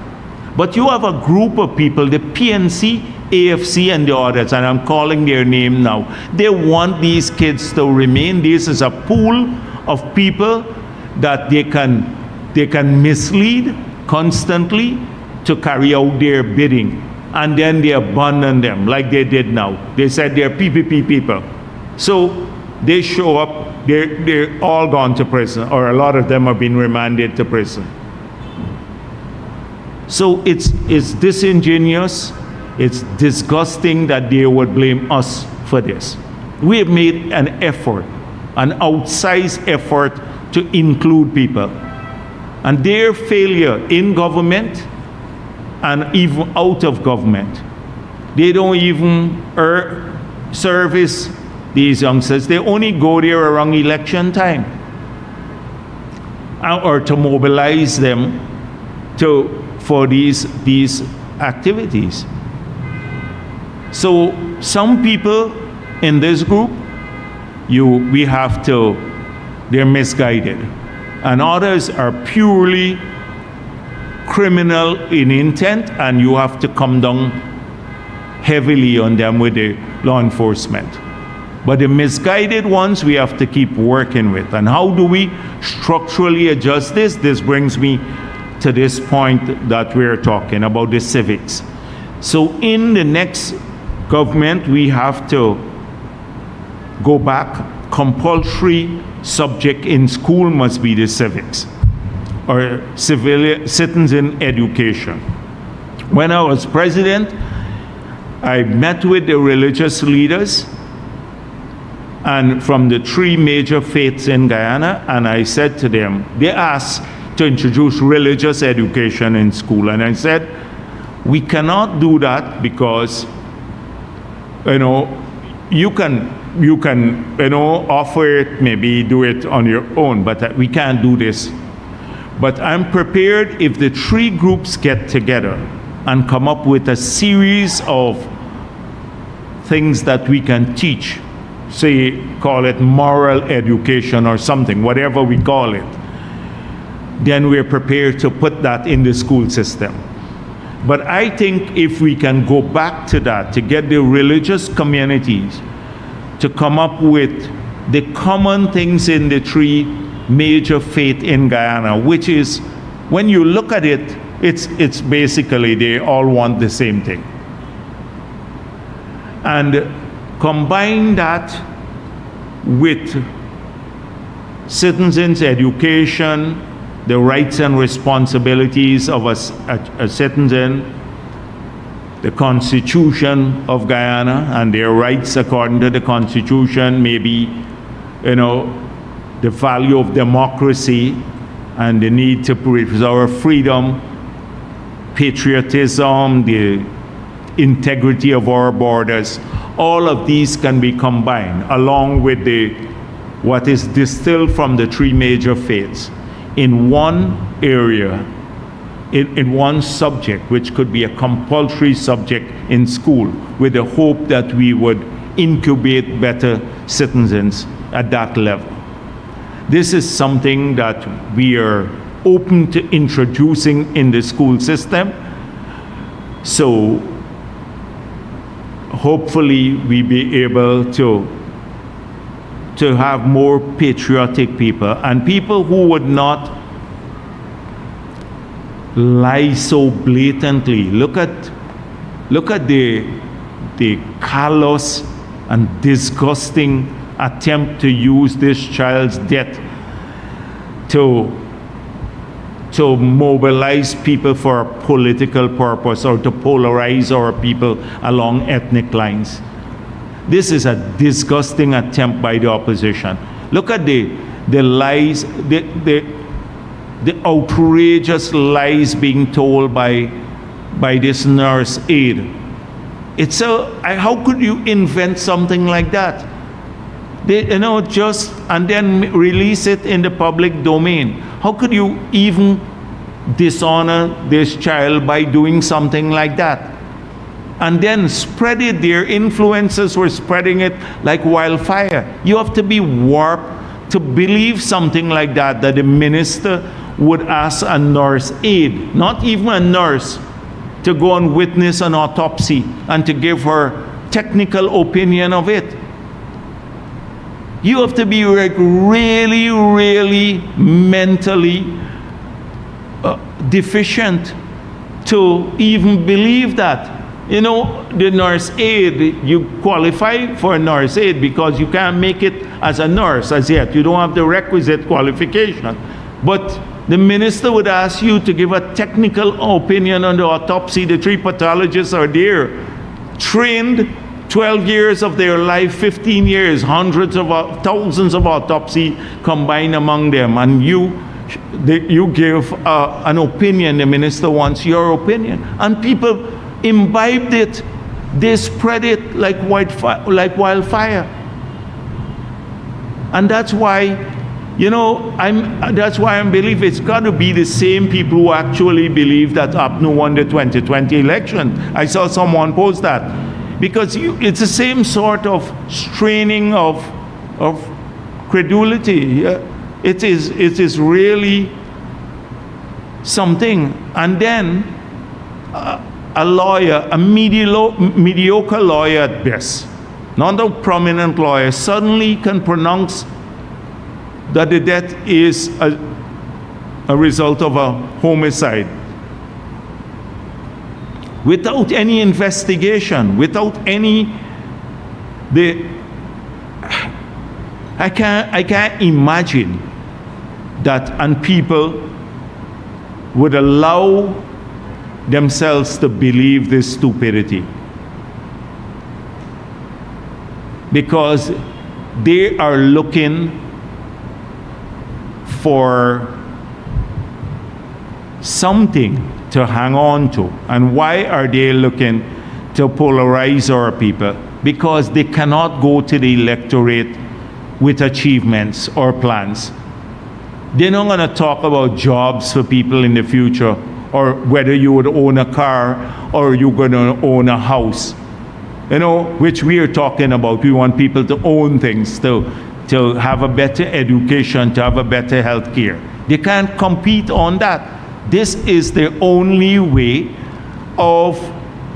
But you have a group of people, the PNC, AFC, and the others, and I'm calling their name now. They want these kids to remain. This is a pool of people that they can mislead constantly to carry out their bidding. And then they abandon them like they did now. They said they're PPP people. So they show up, they're all gone to prison, or a lot of them have been remanded to prison. So it's disingenuous, it's disgusting that they would blame us for this. We have made an effort, an outsized effort to include people. And their failure in government and even out of government, they don't even service these youngsters. They only go there around election time or to mobilize them for these activities. So some people in this group, they're misguided, and others are purely criminal in intent, and you have to come down heavily on them with the law enforcement. But the misguided ones we have to keep working with. And how do we structurally adjust this? This brings me to this point that we're talking about, the civics. So in the next government, we have to go back. Compulsory subject in school must be the civics, or citizen education. When I was president, I met with the religious leaders and from the 3 major faiths in Guyana, and I said to them, they asked to introduce religious education in school, and I said, we cannot do that because, you can offer it, maybe do it on your own, but we can't do this. But I'm prepared if the 3 groups get together and come up with a series of things that we can teach, say, call it moral education or something, whatever we call it, then we're prepared to put that in the school system. But I think if we can go back to that, to get the religious communities to come up with the common things in the 3 major faiths in Guyana, which is, when you look at it, it's basically they all want the same thing. And combine that with citizens' education, the rights and responsibilities of a citizen, the Constitution of Guyana and their rights according to the Constitution, maybe, the value of democracy and the need to preserve freedom, patriotism, the integrity of our borders. All of these can be combined along with what is distilled from the 3 major faiths in one area, in one subject, which could be a compulsory subject in school, with the hope that we would incubate better citizens at that level. This is something that we are open to introducing in the school system. So hopefully we be able to have more patriotic people, and people who would not lie so blatantly. Look at the callous and disgusting attempt to use this child's death to to mobilize people for a political purpose or to polarize our people along ethnic lines. This is a disgusting attempt by the opposition. Look at the lies, the outrageous lies being told by this nurse aide. How could you invent something like that? And then release it in the public domain. How could you even dishonor this child by doing something like that? And then spread it. Their influencers were spreading it like wildfire. You have to be warped to believe something like that the minister would ask a nurse aide, not even a nurse, to go and witness an autopsy and to give her technical opinion of it. You have to be like really, really mentally deficient to even believe that. The nurse aide, you qualify for a nurse aide because you can't make it as a nurse as yet. You don't have the requisite qualification. But the minister would ask you to give a technical opinion on the autopsy. The 3 pathologists are there, trained 12 years of their life, 15 years, thousands of autopsy combined among them, and you give an opinion. The minister wants your opinion, and people imbibed it. They spread it like wildfire, and that's why I believe it's got to be the same people who actually believe that APNU won the 2020 election. I saw someone post that. Because it's the same sort of straining of credulity. It is really something. And then a lawyer, a mediocre lawyer at best, not a prominent lawyer, suddenly can pronounce that the death is a result of a homicide. Without any investigation, without any, I can't imagine that, and people would allow themselves to believe this stupidity, because they are looking for something to hang on to. And why are they looking to polarize our people? Because they cannot go to the electorate with achievements or plans. They're not going to talk about jobs for people in the future, or whether you would own a car or you're going to own a house, which we are talking about. We want people to own things, to have a better education, to have a better health care. They can't compete on that. This is the only way of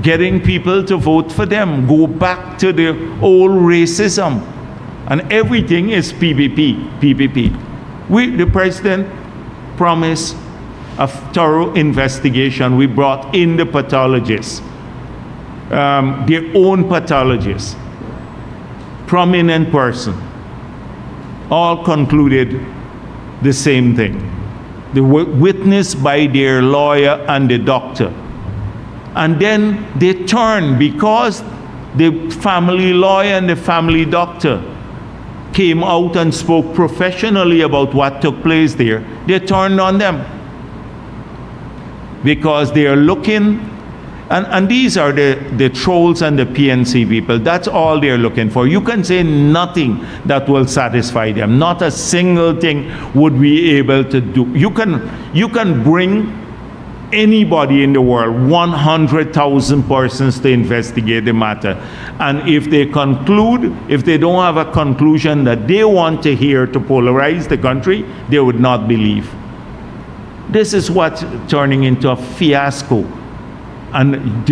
getting people to vote for them. Go back to the old racism. And everything is PPP. The president promised a thorough investigation. We brought in the pathologists, their own pathologists, prominent person, all concluded the same thing. They were witnessed by their lawyer and the doctor. And then they turned, because the family lawyer and the family doctor came out and spoke professionally about what took place there. They turned on them, because they are looking, and these are the trolls and the PNC people. That's all they're looking for. You can say nothing that will satisfy them. Not a single thing would be able to do. You can bring anybody in the world, 100,000 persons, to investigate the matter. And if they conclude, if they don't have a conclusion that they want to hear to polarize the country, they would not believe. This is what's turning into a fiasco. And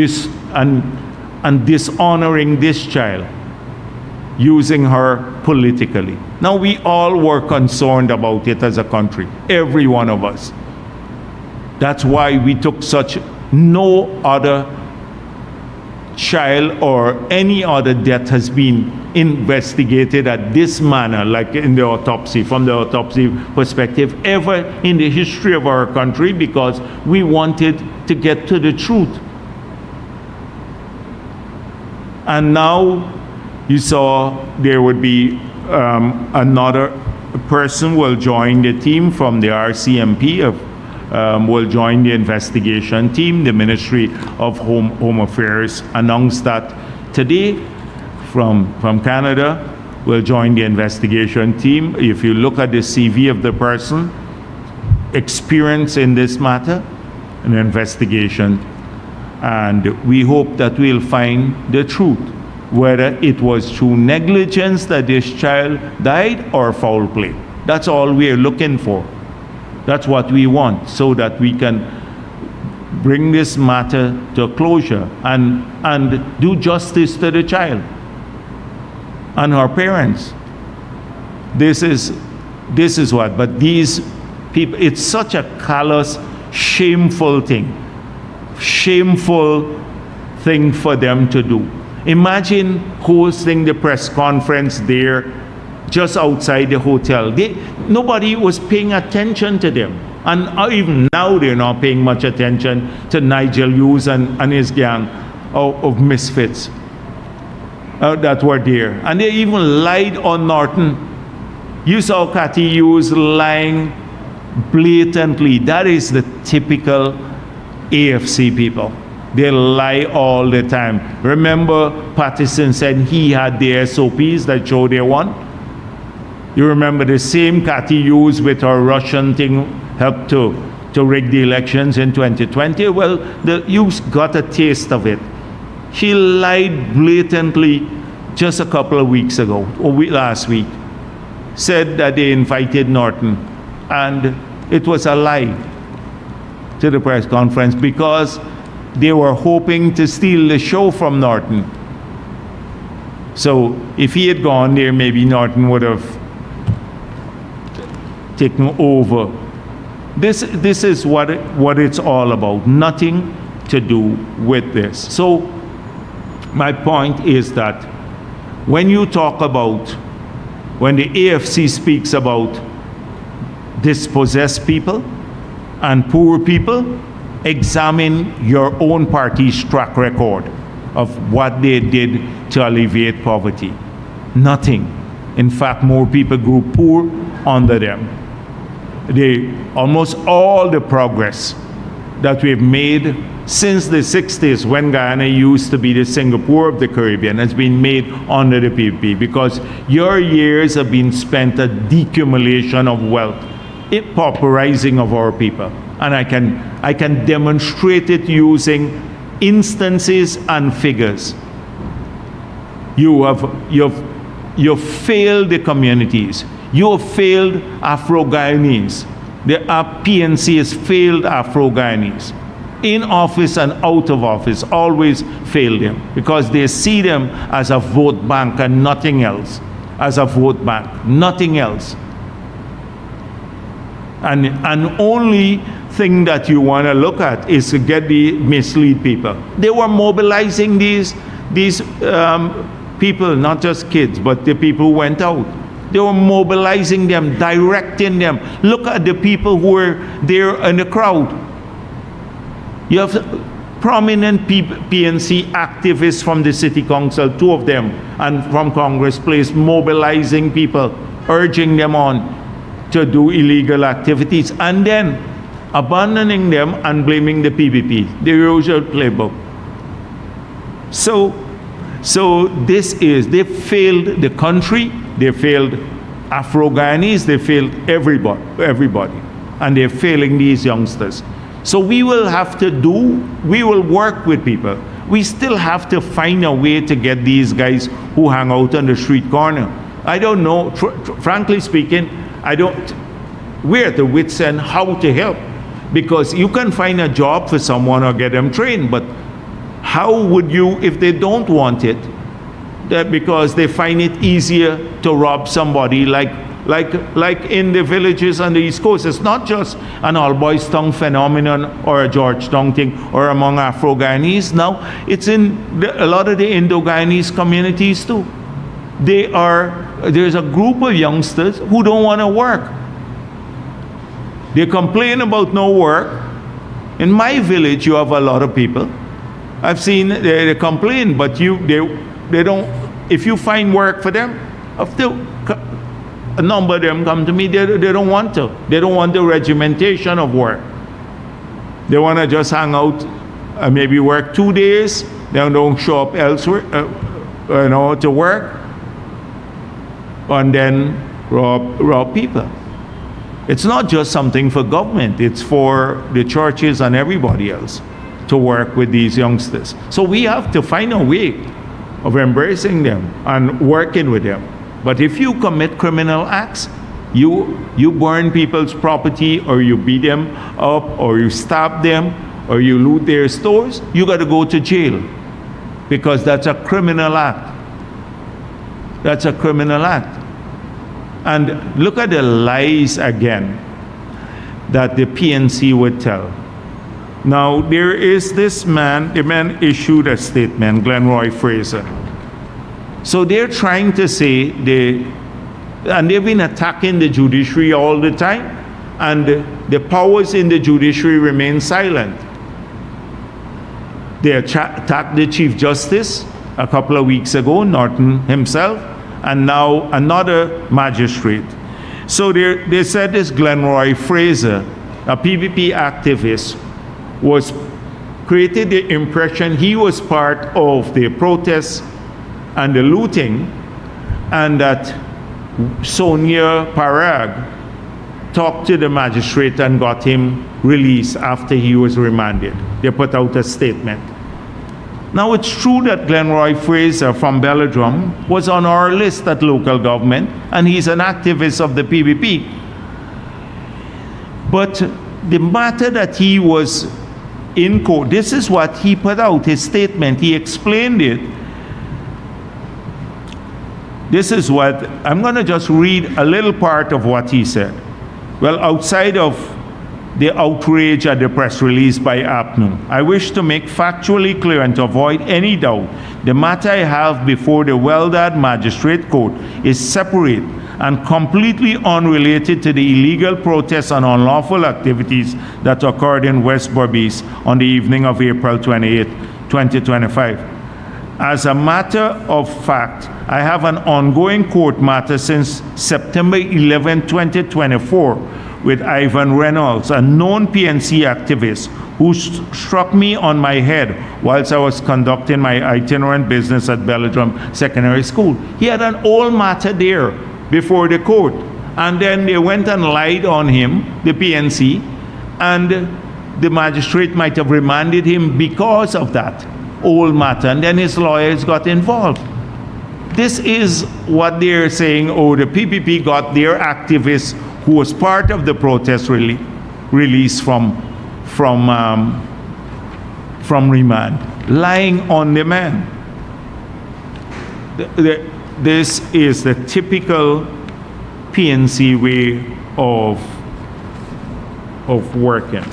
dishonoring this child, using her politically. Now, we all were concerned about it as a country, every one of us. That's why we took no other child or any other death has been investigated at this manner, like in the autopsy, from the autopsy perspective, ever in the history of our country, because we wanted to get to the truth. And now you saw there would be another person will join the team from the RCMP, will join the investigation team. The Ministry of Home Affairs announced that today from Canada will join the investigation team. If you look at the CV of the person, experience in this matter, an investigation, and we hope that we'll find the truth, whether it was through negligence that this child died or foul play. That's all we're looking for. That's what we want, so that we can bring this matter to a closure and do justice to the child and her parents. This is what, but these people, it's such a callous, shameful thing for them to do. Imagine hosting the press conference there just outside the hotel. Nobody was paying attention to them. And even now they're not paying much attention to Nigel Hughes and his gang of misfits that were there. And they even lied on Norton. You saw Cathy Hughes lying blatantly. That is the typical AFC people. They lie all the time. Remember, Patterson said he had the SOPs that showed they won? You remember the same Cathy Hughes with her Russian thing helped to rig the elections in 2020? Well, the Hughes got a taste of it. She lied blatantly just a couple of weeks ago, or last week. Said that they invited Norton, and it was a lie to the press conference because they were hoping to steal the show from Norton. So if he had gone there, maybe Norton would have taken over. This is what it's all about. Nothing to do with this. So my point is that when you talk about, when the AFC speaks about dispossessed people and poor people, examine your own party's track record of what they did to alleviate poverty. Nothing. In fact, more people grew poor under them. Almost all the progress that we've made since the 60s, when Guyana used to be the Singapore of the Caribbean, has been made under the PPP, because your years have been spent at decumulation of wealth, pauperizing of our people. And I can demonstrate it using instances and figures. You've failed the communities. You have failed Afro-Guyanese. The PNC has failed Afro-Guyanese. In office and out of office, always failed them, because they see them as a vote bank and nothing else. As a vote bank, nothing else. And only thing that you want to look at is to get the mislead people. They were mobilizing these people, not just kids, but the people who went out. They were mobilizing them, directing them. Look at the people who were there in the crowd. You have prominent PNC activists from the city council, 2 of them, and from Congress Place, mobilizing people, urging them on to do illegal activities, and then abandoning them and blaming the PPP, the usual playbook. So they failed the country, they failed Afro-Guyanese, they failed everybody, and they're failing these youngsters. So we will work with people. We still have to find a way to get these guys who hang out on the street corner. I don't know, frankly speaking, we're at the wit's end how to help. Because you can find a job for someone or get them trained, but how would you, if they don't want it, that because they find it easier to rob somebody, like like in the villages on the East Coast. It's not just an all-boys town phenomenon or a Georgetown thing or among Afro-Guyanese. Now, it's in a lot of the Indo-Guyanese communities too. There's a group of youngsters who don't want to work. They complain about no work. In my village, you have a lot of people. I've seen they complain, but they don't. If you find work for them, a number of them come to me. They don't want to. They don't want the regimentation of work. They want to just hang out, maybe work 2 days. They don't show up elsewhere, to work, and then rob people. It's not just something for government. It's for the churches and everybody else to work with these youngsters. So we have to find a way of embracing them and working with them. But if you commit criminal acts, you burn people's property, or you beat them up, or you stab them, or you loot their stores, you got to go to jail, because that's a criminal act. That's a criminal act. And look at the lies again that the PNC would tell. Now, there is this man, the man issued a statement, Glenroy Fraser. So they're trying to say, and they've been attacking the judiciary all the time, and the powers in the judiciary remain silent. They attacked the Chief Justice a couple of weeks ago, Norton himself, and now another magistrate. So they said this Glenroy Fraser, a PPP activist, created the impression he was part of the protests and the looting, and that Sonia Parag talked to the magistrate and got him released after he was remanded. They put out a statement. Now, it's true that Glenroy Fraser from Belladrum was on our list at local government, and he's an activist of the PPP. But the matter that he was in court, this is what he put out, his statement. He explained it. This is what, I'm going to just read a little part of what he said. Well, outside of the outrage at the press release by APNU, I wish to make factually clear and to avoid any doubt, the matter I have before the Weldad Magistrate Court is separate and completely unrelated to the illegal protests and unlawful activities that occurred in West Berbice on the evening of April 28, 2025. As a matter of fact, I have an ongoing court matter since September 11, 2024, with Ivan Reynolds, a known PNC activist who struck me on my head whilst I was conducting my itinerant business at Belladrum Secondary School. He had an old matter there before the court, and then they went and lied on him, the PNC, and the magistrate might have remanded him because of that old matter, and then his lawyers got involved. This is what they're saying, oh, the PPP got their activist who was part of the protest released from remand, lying on the man. This is the typical PNC way of working.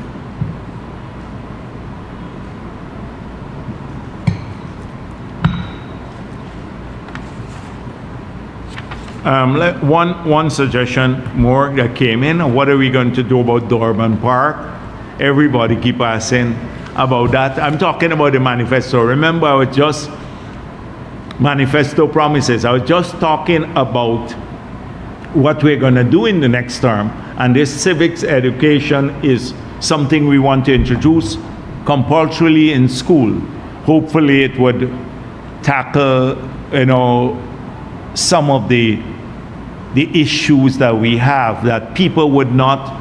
One suggestion more that came in. What are we going to do about Dorman Park? Everybody keep asking about that. I'm talking about the manifesto. Remember, I was just manifesto promises. I was just talking about what we're going to do in the next term. And this civics education is something we want to introduce compulsorily in school. Hopefully it would tackle, some of the issues that we have, that people would not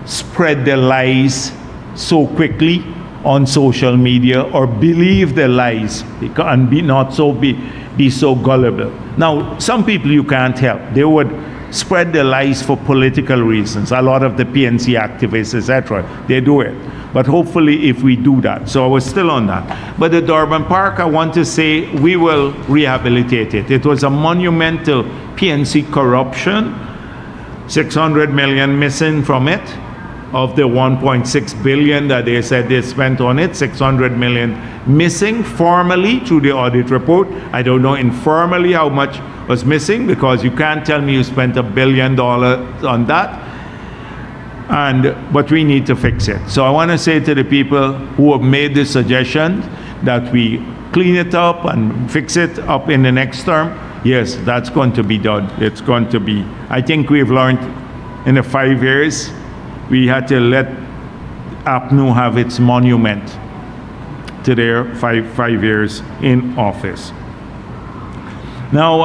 spread the lies so quickly on social media or believe the lies and be so gullible. Now, some people you can't help. They would spread the lies for political reasons. A lot of the PNC activists, etc., they do it. But hopefully if we do that. So I was still on that. But the Durban Park, I want to say, we will rehabilitate it. It was a monumental PNC corruption, 600 million missing from it. Of the 1.6 billion that they said they spent on it, 600 million missing formally through the audit report. I don't know informally how much was missing, because you can't tell me you spent $1 billion on that. But we need to fix it. So I want to say to the people who have made this suggestion that we clean it up and fix it up in the next term, yes, that's going to be done. It's going to be, I think we've learned in the 5 years, we had to let APNU have its monument to their five years in office. Now,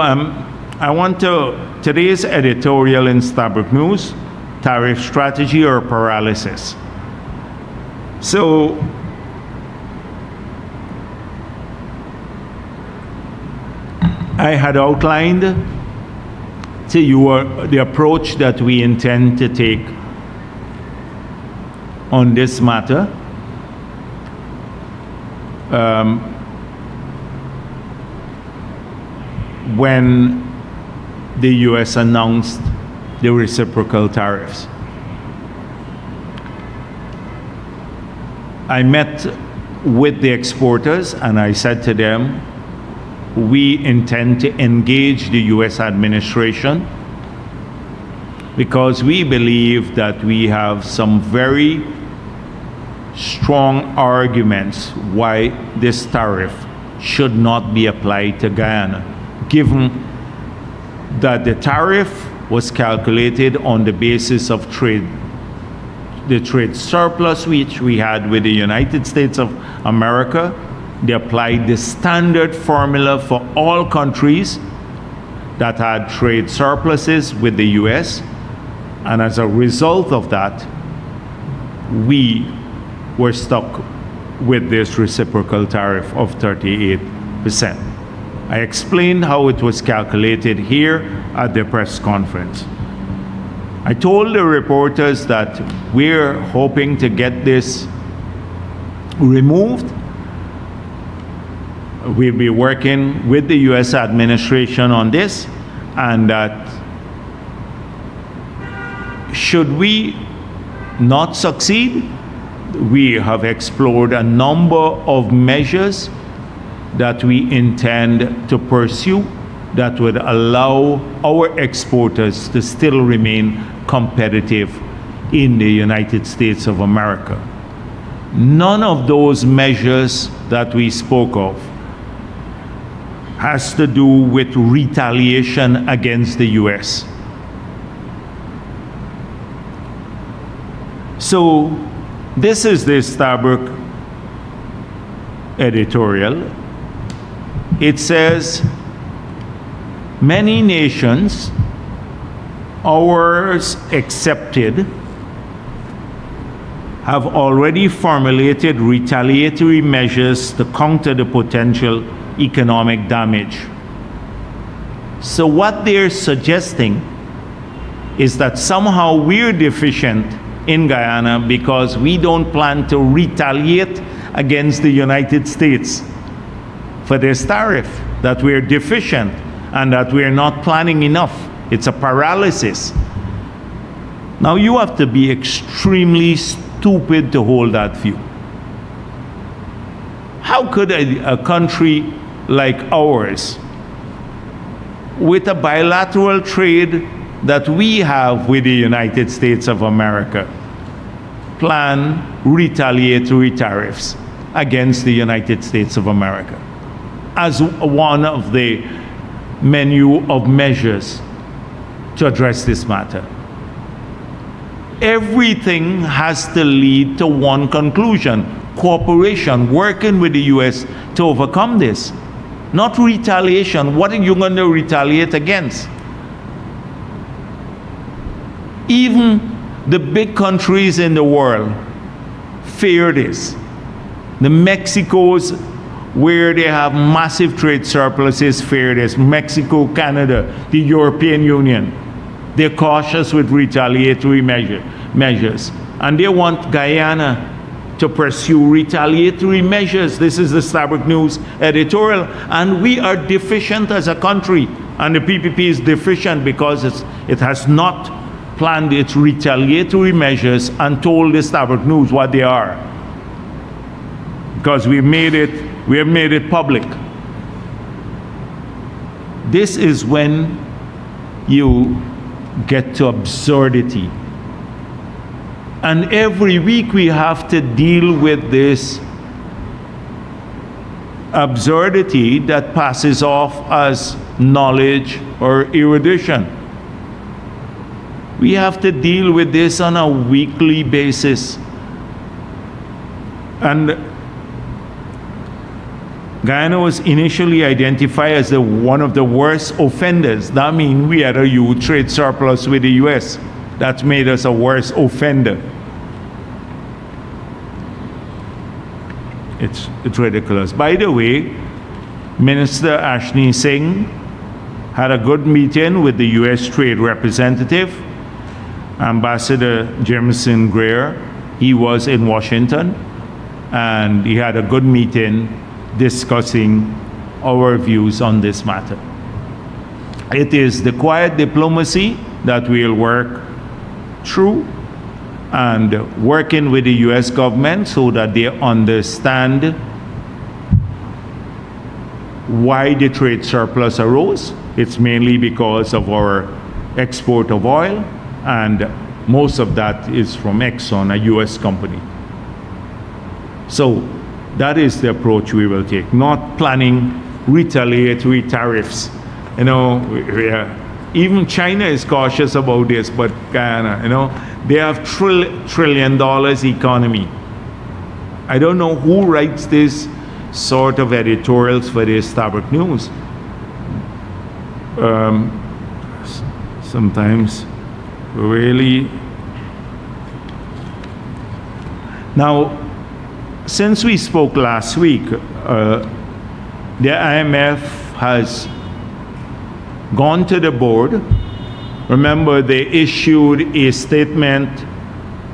I want to, today's editorial in Stabroek News, tariff strategy or paralysis. So, I had outlined to you the approach that we intend to take on this matter. When the US announced the reciprocal tariffs. I met with the exporters and I said to them, we intend to engage the US administration because we believe that we have some very strong arguments why this tariff should not be applied to Guyana, given that the tariff was calculated on the basis of the trade surplus which we had with the United States of America. They applied the standard formula for all countries that had trade surpluses with the US, and as a result of that, we were stuck with this reciprocal tariff of 38%. I explained how it was calculated here at the press conference. I told the reporters that we're hoping to get this removed. We'll be working with the US administration on this, and that should we not succeed, we have explored a number of measures that we intend to pursue that would allow our exporters to still remain competitive in the United States of America. None of those measures that we spoke of has to do with retaliation against the US. So this is the Stabroek editorial. It says, many nations, ours accepted, have already formulated retaliatory measures to counter the potential economic damage. So what they're suggesting is that somehow we're deficient in Guyana because we don't plan to retaliate against the United States for this tariff, that we're deficient and that we're not planning enough. It's a paralysis. Now you have to be extremely stupid to hold that view. How could a country like ours, with a bilateral trade that we have with the United States of America, plan retaliatory tariffs against the United States of America as one of the menu of measures to address this matter? Everything has to lead to one conclusion: cooperation, working with the US to overcome this, not retaliation. What are you going to retaliate against? Even the big countries in the world fear this. The Mexicos, where they have massive trade surpluses, fear this. Mexico, Canada, the European Union. They're cautious with retaliatory measures. And they want Guyana to pursue retaliatory measures. This is the Starbuck News editorial. And we are deficient as a country. And the PPP is deficient because it has not planned its retaliatory measures and told the Starbuck News what they are. Because we have made it public. This is when you get to absurdity. And every week we have to deal with this absurdity that passes off as knowledge or erudition. We have to deal with this on a weekly basis. And Guyana was initially identified as one of the worst offenders. That means we had a huge trade surplus with the US. That made us a worse offender. It's ridiculous. By the way, Minister Ashni Singh had a good meeting with the US Trade Representative, Ambassador Jameson Greer. He was in Washington, and he had a good meeting discussing our views on this matter. It is the quiet diplomacy that we'll work through, and working with the US government so that they understand why the trade surplus arose. It's mainly because of our export of oil, and most of that is from Exxon, a US company. So that is the approach we will take, not planning retaliatory tariffs. You know, even China is cautious about this, but Guyana, you know, they have $1 trillion economy. I don't know who writes this sort of editorials for the Starbuck News. Sometimes really. Now, since we spoke last week, the IMF has gone to the board. Remember, they issued a statement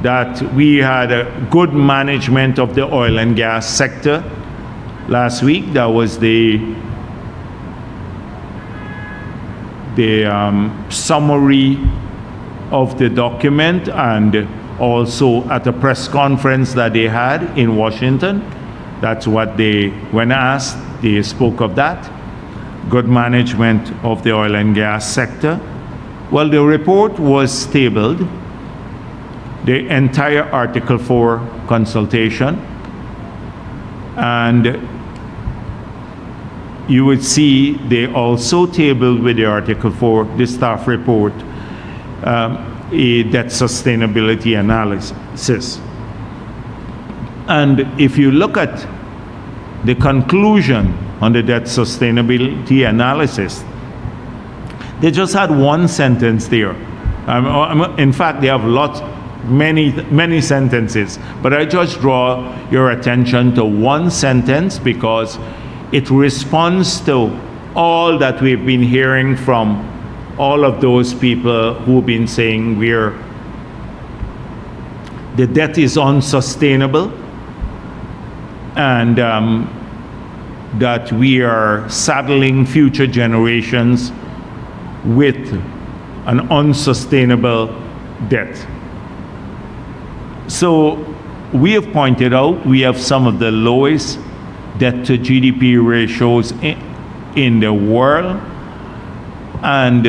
that we had a good management of the oil and gas sector last week. That was the summary of the document, and also at a press conference that they had in Washington. That's what they, when asked, they spoke of that. Good management of the oil and gas sector. Well, the report was tabled, the entire Article 4 consultation, and you would see they also tabled with the Article 4, the staff report, a debt sustainability analysis. And if you look at the conclusion on the debt sustainability analysis, they just had one sentence there. In fact, they have many sentences, but I just draw your attention to one sentence because it responds to all that we've been hearing from all of those people who've been saying the debt is unsustainable, and that we are saddling future generations with an unsustainable debt. So we have pointed out we have some of the lowest debt to GDP ratios in the world, and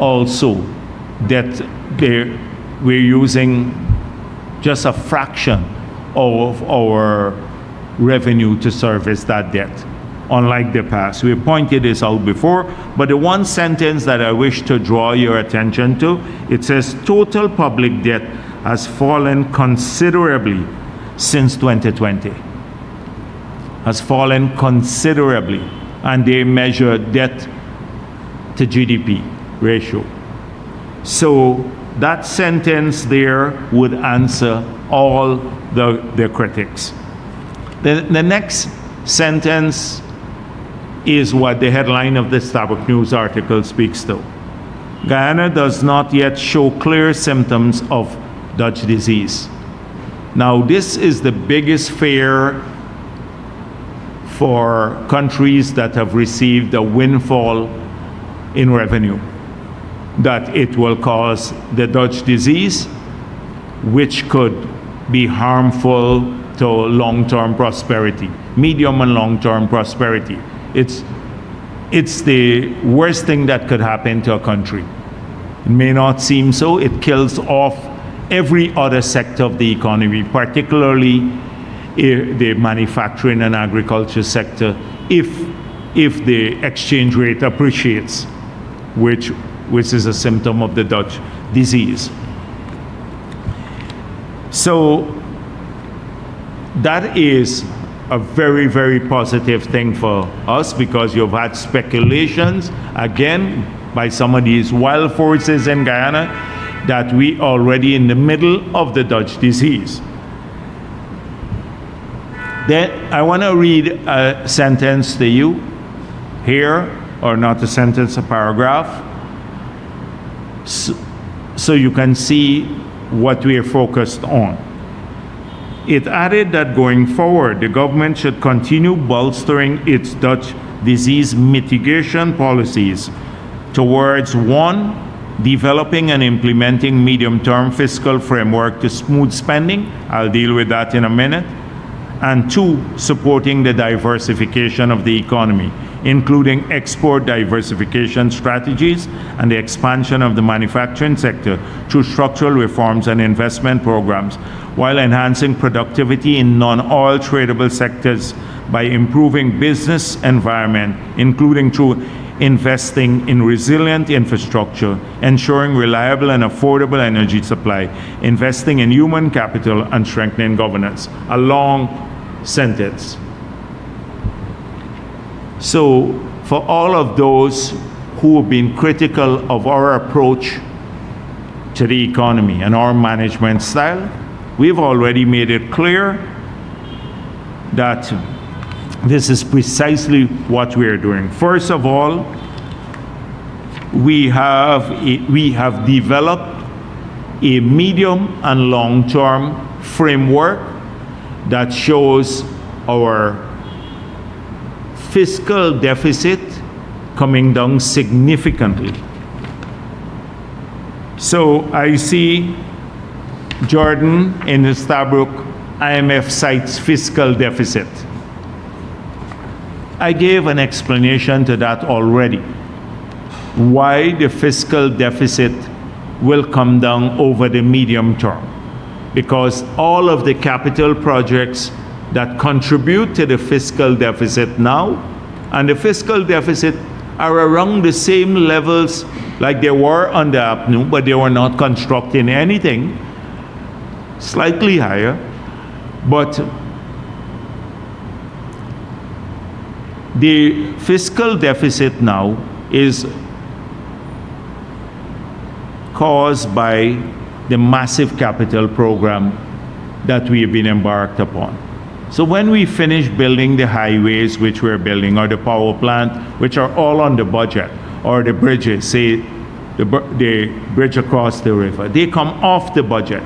also that we're using just a fraction of our revenue to service that debt, unlike the past. We pointed this out before, but the one sentence that I wish to draw your attention to, it says total public debt has fallen considerably since 2020. Has fallen considerably, and they measure debt to GDP ratio. So that sentence there would answer all the critics. The next sentence is what the headline of the Starbuck News article speaks to. Guyana does not yet show clear symptoms of Dutch disease. Now, this is the biggest fear for countries that have received a windfall in revenue, that it will cause the Dutch disease, which could be harmful to long-term prosperity, medium and long-term prosperity. It's the worst thing that could happen to a country. It may not seem so. It kills off every other sector of the economy, particularly the manufacturing and agriculture sector, if the exchange rate appreciates, which is a symptom of the Dutch disease. So that is a very, very positive thing for us, because you've had speculations, again, by some of these wild forces in Guyana, that we are already in the middle of the Dutch disease. Then I want to read a sentence to you here, or not a sentence, a paragraph, so you can see what we are focused on. It added that going forward, the government should continue bolstering its Dutch disease mitigation policies towards, 1, developing and implementing medium-term fiscal framework to smooth spending. I'll deal with that in a minute. And 2, supporting the diversification of the economy, including export diversification strategies and the expansion of the manufacturing sector through structural reforms and investment programs, while enhancing productivity in non-oil tradable sectors by improving business environment, including through investing in resilient infrastructure, ensuring reliable and affordable energy supply, investing in human capital, and strengthening governance. A long sentence. So for all of those who have been critical of our approach to the economy and our management style, we've already made it clear that this is precisely what we are doing. First of all, we have developed a medium and long-term framework that shows our fiscal deficit coming down significantly. So I see Jordan in Stabroek, IMF cites fiscal deficit. I gave an explanation to that already, why the fiscal deficit will come down over the medium term. Because all of the capital projects that contribute to the fiscal deficit now, and the fiscal deficit are around the same levels like they were under APNU, but they were not constructing anything, slightly higher, but the fiscal deficit now is caused by the massive capital program that we have been embarked upon. So when we finish building the highways which we're building, or the power plant, which are all on the budget, or the bridges, say the bridge across the river, they come off the budget.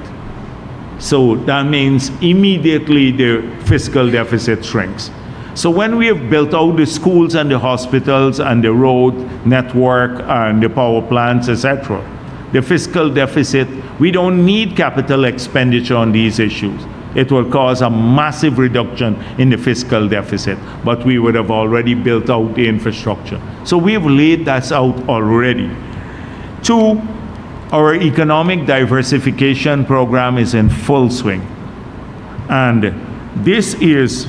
So that means immediately the fiscal deficit shrinks. So when we have built out the schools and the hospitals and the road network and the power plants, etc., the fiscal deficit, we don't need capital expenditure on these issues. It will cause a massive reduction in the fiscal deficit, but we would have already built out the infrastructure. So we've laid that out already. 2, our economic diversification program is in full swing. And this is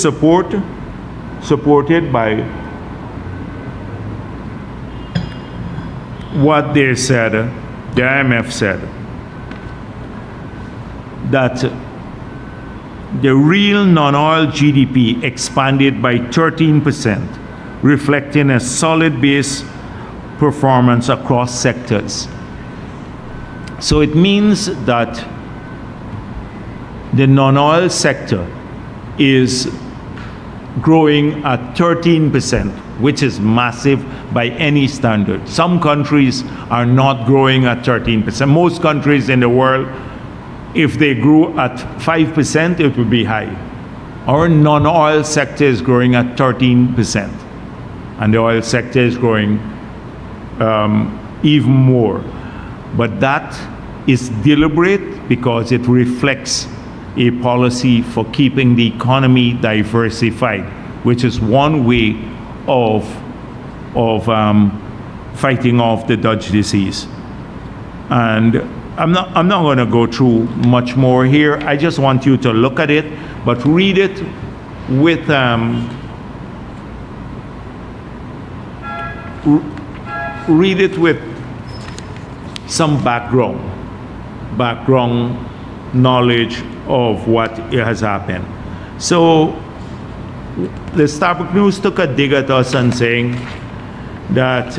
supported by what they said, the IMF said, that the real non-oil GDP expanded by 13%, reflecting a solid base performance across sectors. So it means that the non-oil sector is growing at 13%. which is massive by any standard. Some countries are not growing at 13%. Most countries in the world, if they grew at 5%, it would be high. Our non-oil sector is growing at 13%. And the oil sector is growing even more. But that is deliberate because it reflects a policy for keeping the economy diversified, which is one way of fighting off the Dutch disease. And I'm not going to go through much more here. I just want you to look at it, but read it with some background knowledge of what has happened. So the Starbuck News took a dig at us and saying that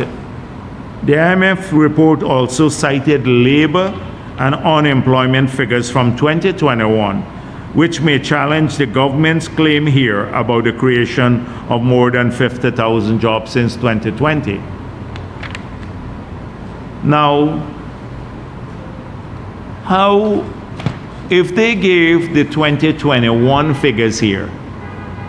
the IMF report also cited labor and unemployment figures from 2021, which may challenge the government's claim here about the creation of more than 50,000 jobs since 2020. Now, if they gave the 2021 figures here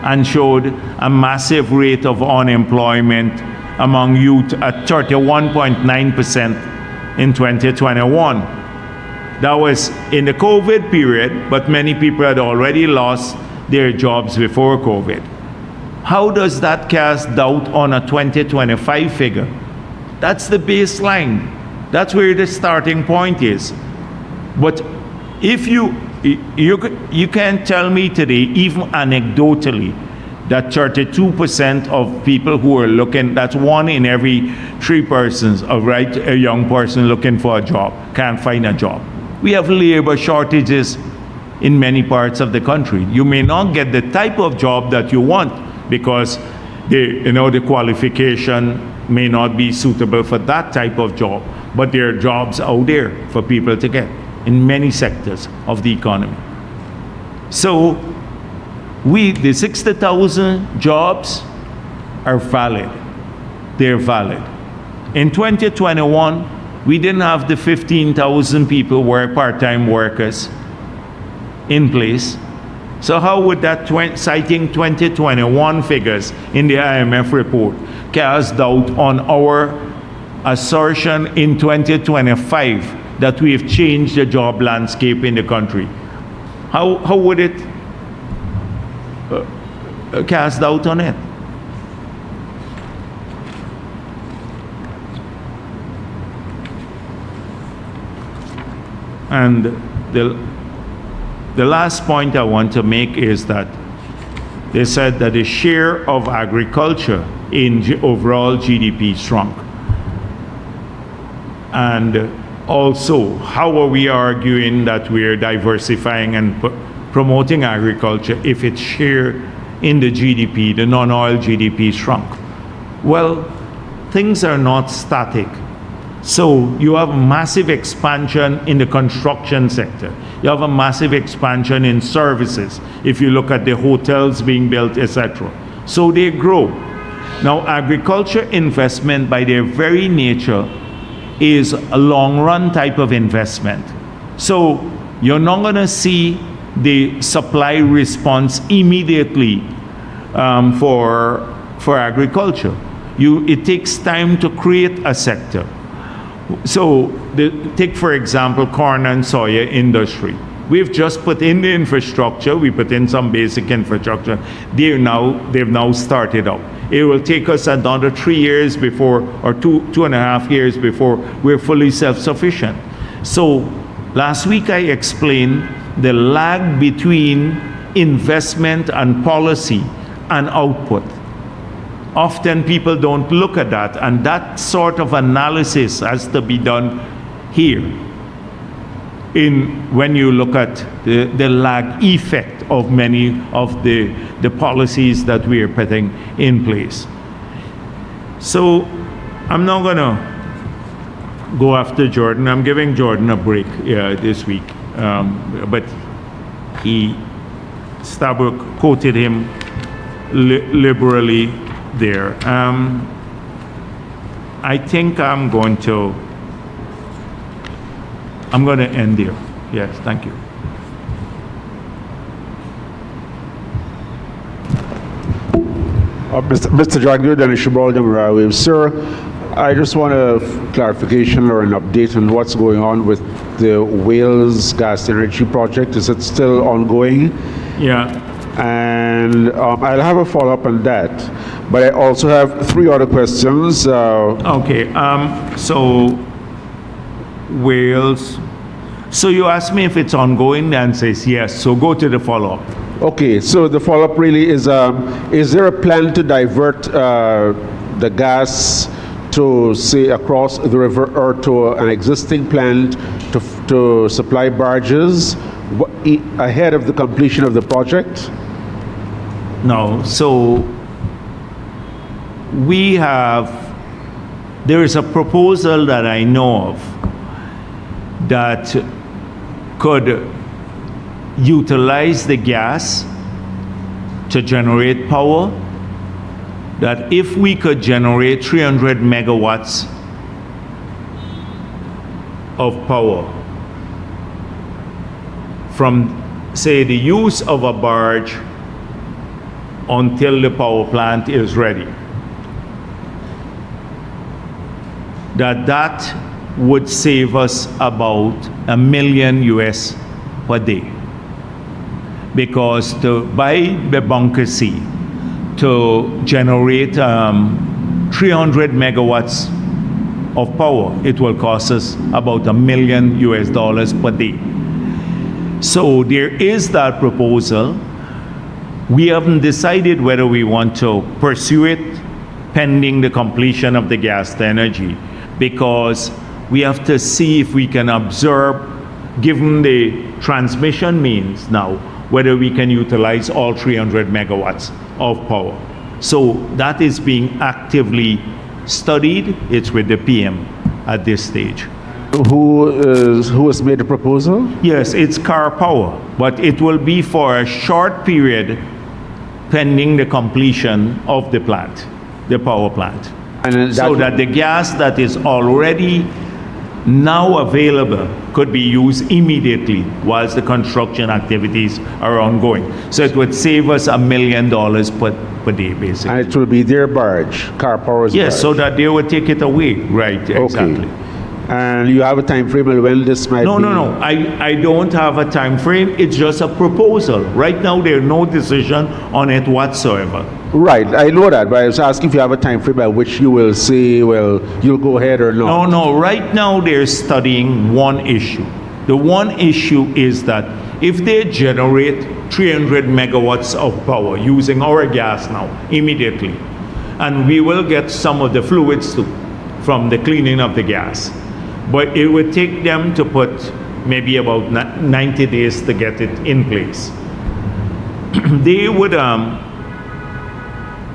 and showed a massive rate of unemployment among youth at 31.9% in 2021, that was in the COVID period, but many people had already lost their jobs before COVID. How does that cast doubt on a 2025 figure? That's the baseline. That's where the starting point is. But if you can't tell me today, even anecdotally, that 32% of people who are looking, that's 1 in every 3 persons, a young person looking for a job, can't find a job. We have labor shortages in many parts of the country. You may not get the type of job that you want because the qualification may not be suitable for that type of job, but there are jobs out there for people to get in many sectors of the economy. So the 60,000 jobs are valid. They're valid. In 2021, we didn't have the 15,000 people who were part-time workers in place. So how would that, citing 2021 figures in the IMF report, cast doubt on our assertion in 2025 that we have changed the job landscape in the country? How would it cast doubt on it? And the last point I want to make is that they said that the share of agriculture in overall GDP shrunk. And also, how are we arguing that we're diversifying and promoting agriculture if its share in the GDP, the non-oil GDP, shrunk? Well, things are not static. So you have a massive expansion in the construction sector. You have a massive expansion in services. If you look at the hotels being built, etc. So they grow. Now, agriculture investment by their very nature is a long-run type of investment. So you're not going to see the supply response immediately for agriculture. It takes time to create a sector. So take, for example, corn and soya industry. We've just put in the infrastructure. We put in some basic infrastructure. They've now started up. It will take us another 3 years before, or 2.5 years before we're fully self-sufficient. So last week I explained the lag between investment and policy and output. Often people don't look at that, and that sort of analysis has to be done here when you look at the lag effect of many of the policies that we are putting in place. So I'm not going to go after Jordan. I'm giving Jordan a break this week. But Starbuck quoted him liberally there. I think I'm going to end there. Yes, thank you. Mr. Jagdir, then Shibral, sir, I just want a clarification or an update on what's going on with the Wales gas energy project. Is it still ongoing? Yeah. And I'll have a follow-up on that. But I also have 3 other questions. Okay. So Wales. So you asked me if it's ongoing. The answer is yes. So go to the follow-up. Okay. So the follow-up really is there a plan to divert the gas to, say, across the river or to an existing plant to supply barges ahead of the completion of the project? No. So there is a proposal that I know of that could utilize the gas to generate power, that if we could generate 300 megawatts of power from, say, the use of a barge until the power plant is ready, that would save us about $1 million US per day. Because to buy the bunker C to generate 300 megawatts of power, it will cost us about $1 million US per day. So there is that proposal. We haven't decided whether we want to pursue it pending the completion of the gas to energy, because we have to see if we can observe, given the transmission means now, whether we can utilize all 300 megawatts of power. So that is being actively studied. It's with the PM at this stage. Who has made the proposal? Yes, it's SKAR Power, but it will be for a short period pending the completion of the plant, the power plant. And so that the gas that is already now available could be used immediately whilst the construction activities are ongoing. So it would save us $1 million per day, basically. And it will be their barge, SKAR Power's barge. Yes, so that they would take it away. Right, exactly. Okay. And you have a time frame when this might be? No. I don't have a time frame. It's just a proposal. Right now, there's no decision on it whatsoever. Right, I know that, but I was asking if you have a time frame by which you will say, well, you'll go ahead or not. No. Right now, they're studying one issue. The one issue is that if they generate 300 megawatts of power using our gas now, immediately, and we will get some of the fluids too from the cleaning of the gas, but it would take them to put maybe about 90 days to get it in place. They would,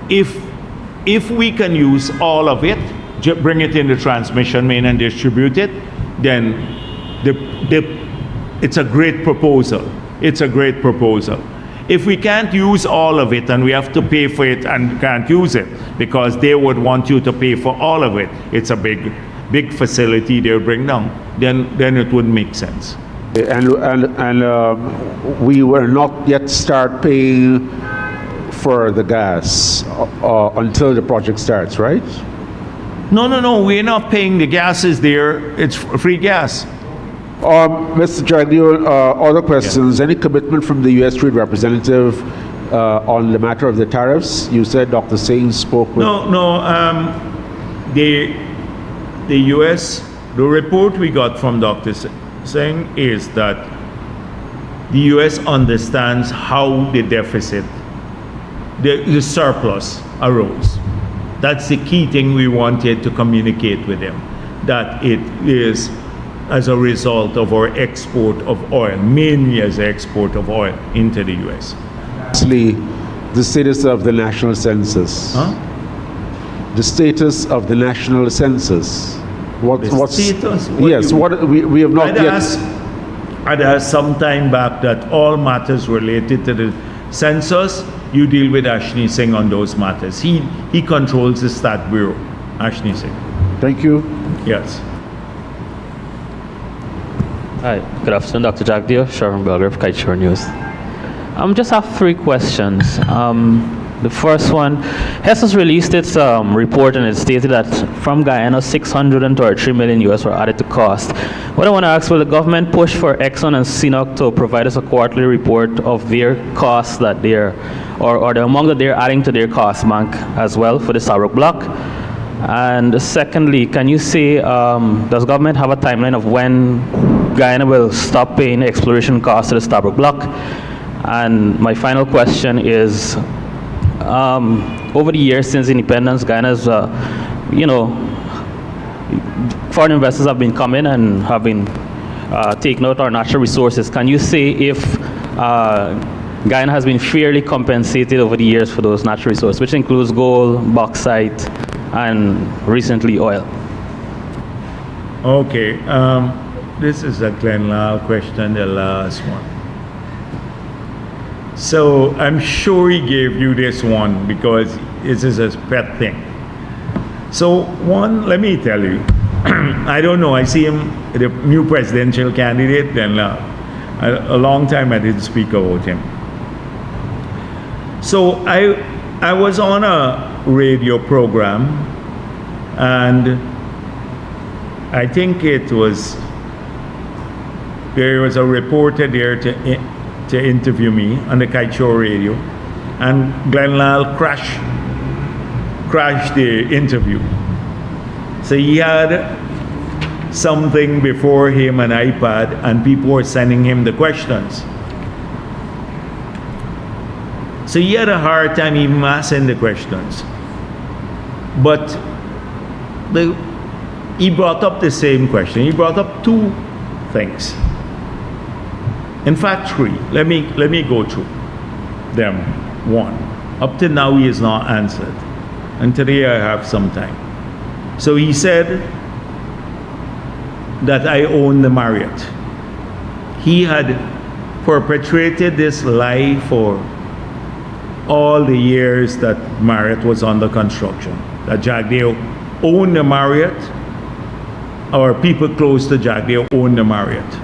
if we can use all of it, bring it in the transmission main and distribute it, then it's a great proposal. It's a great proposal. If we can't use all of it and we have to pay for it and can't use it because they would want you to pay for all of it, it's a big facility they'll bring down, then it wouldn't make sense. And we will not yet start paying for the gas until the project starts, right? No, we're not paying. The gas is there. It's free gas. Mr. Jagdir, other questions. Yeah. Any commitment from the U.S. Trade Representative on the matter of the tariffs? You said Dr. Singh spoke with... No. The U.S., the report we got from Dr. Singh is that the U.S. understands how the deficit, the surplus arose. That's the key thing we wanted to communicate with them, that it is as a result of our export of oil, mainly as an export of oil into the U.S. Lastly, the status of the national census. Huh? The status of the national census. What's status? We have not yet. I'd asked some time back that all matters related to the census you deal with Ashni Singh on those matters. He controls the Stat Bureau, Ashni Singh. Thank you. Yes. Hi, good afternoon, Dr. Jagdeo, Sharon Belger of Kiteshore News. Just have three questions. The first one, Hess has released its report and it stated that from Guyana, 633 million US were added to cost. What I want to ask, will the government push for Exxon and CNOOC to provide us a quarterly report of their costs that they're, or the amount that they're adding to their cost bank as well for the Stabroek Block? And secondly, can you say, does government have a timeline of when Guyana will stop paying exploration costs to the Stabroek Block? And my final question is, over the years since independence, Guyana's, foreign investors have been coming and have been taking out our natural resources. Can you say if Guyana has been fairly compensated over the years for those natural resources, which includes gold, bauxite, and recently oil? Okay, this is a Glenn Lal question, the last one. So I'm sure he gave you this one because this is a pet thing. So one, let me tell you, I don't know, I see him, the new presidential candidate, then a long time I didn't speak about him. So I was on a radio program and I think there was a reporter there to interview me on the Kiteshore radio, and Glenn Lal crashed the interview. So he had something before him, an iPad, and people were sending him the questions. So he had a hard time even asking the questions. But he brought up the same question. He brought up two things. In fact, three. Let me go through them. One. Up to now, he has not answered. And today I have some time. So he said that I own the Marriott. He had perpetrated this lie for all the years that Marriott was under construction. That Jagdeo owned the Marriott, or people close to Jagdeo owned the Marriott.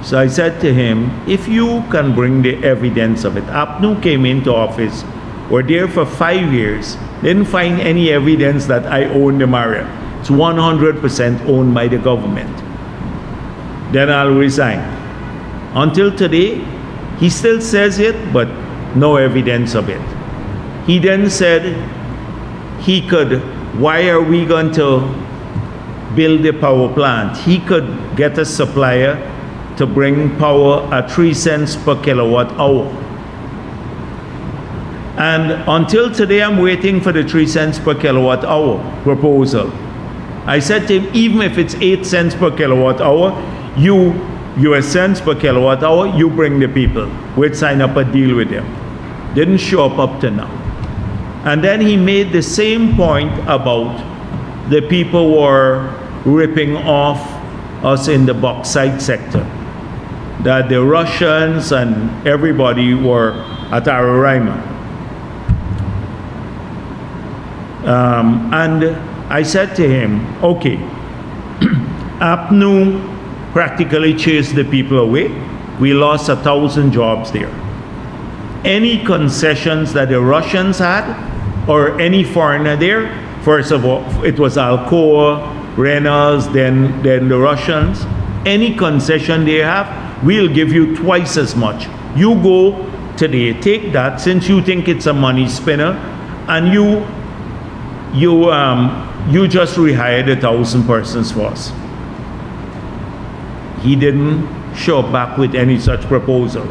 So I said to him, if you can bring the evidence of it. APNU came into office, were there for 5 years, didn't find any evidence that I own the Marriott. It's 100% owned by the government. Then I'll resign. Until today, he still says it, but no evidence of it. He then said why are we going to build a power plant? He could get a supplier to bring power at 3 cents per kilowatt hour. And until today, I'm waiting for the 3 cents per kilowatt hour proposal. I said to him, even if it's 8 cents per kilowatt hour, US cents per kilowatt hour, you bring the people. We'd sign up a deal with them. Didn't show up to now. And then he made the same point about the people were ripping off us in the bauxite sector. That the Russians and everybody were at Araima. And I said to him, okay, APNU practically chased the people away. We lost 1,000 jobs there. Any concessions that the Russians had, or any foreigner there, first of all, it was Alcoa, Reynolds, then the Russians. Any concession they have, we'll give you twice as much. You go today, take that, since you think it's a money spinner, and you just rehired 1,000 persons for us. He didn't show back with any such proposal.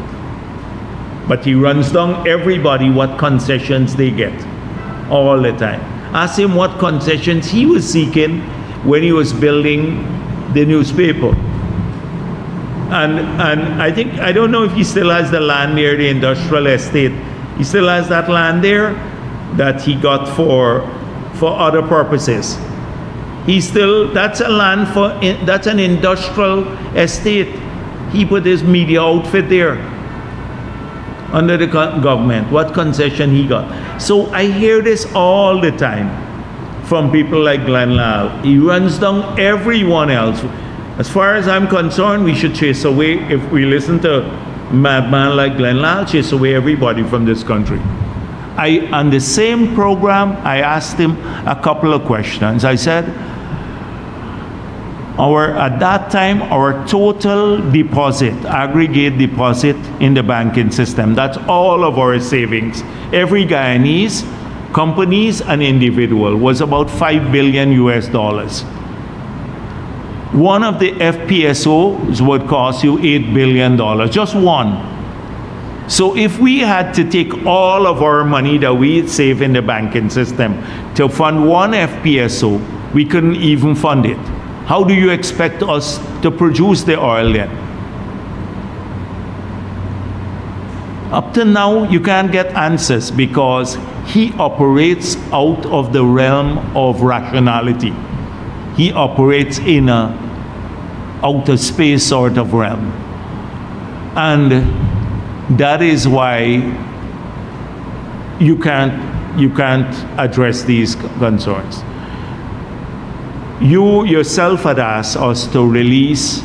But he runs down everybody what concessions they get all the time. Ask him what concessions he was seeking when he was building the newspaper. And I don't know if he still has the land there, the industrial estate. He still has that land there that he got for other purposes. That's a land that's an industrial estate. He put his media outfit there. under the government, what concession he got. So I hear this all the time from people like Glenn Lal. He runs down everyone else. As far as I'm concerned, we should chase away, if we listen to a madman like Glenn Lal, chase away everybody from this country. On the same program, I asked him a couple of questions. I said, at that time, our total deposit, aggregate deposit in the banking system, that's all of our savings, every Guyanese, companies and individual, was about $5 billion US. One of the FPSOs would cost you $8 billion, just one. So if we had to take all of our money that we save in the banking system to fund one FPSO, we couldn't even fund it. How do you expect us to produce the oil then? Up to now, you can't get answers because he operates out of the realm of rationality. He operates in a outer space sort of realm. And that is why you can't address these concerns. You yourself had asked us to release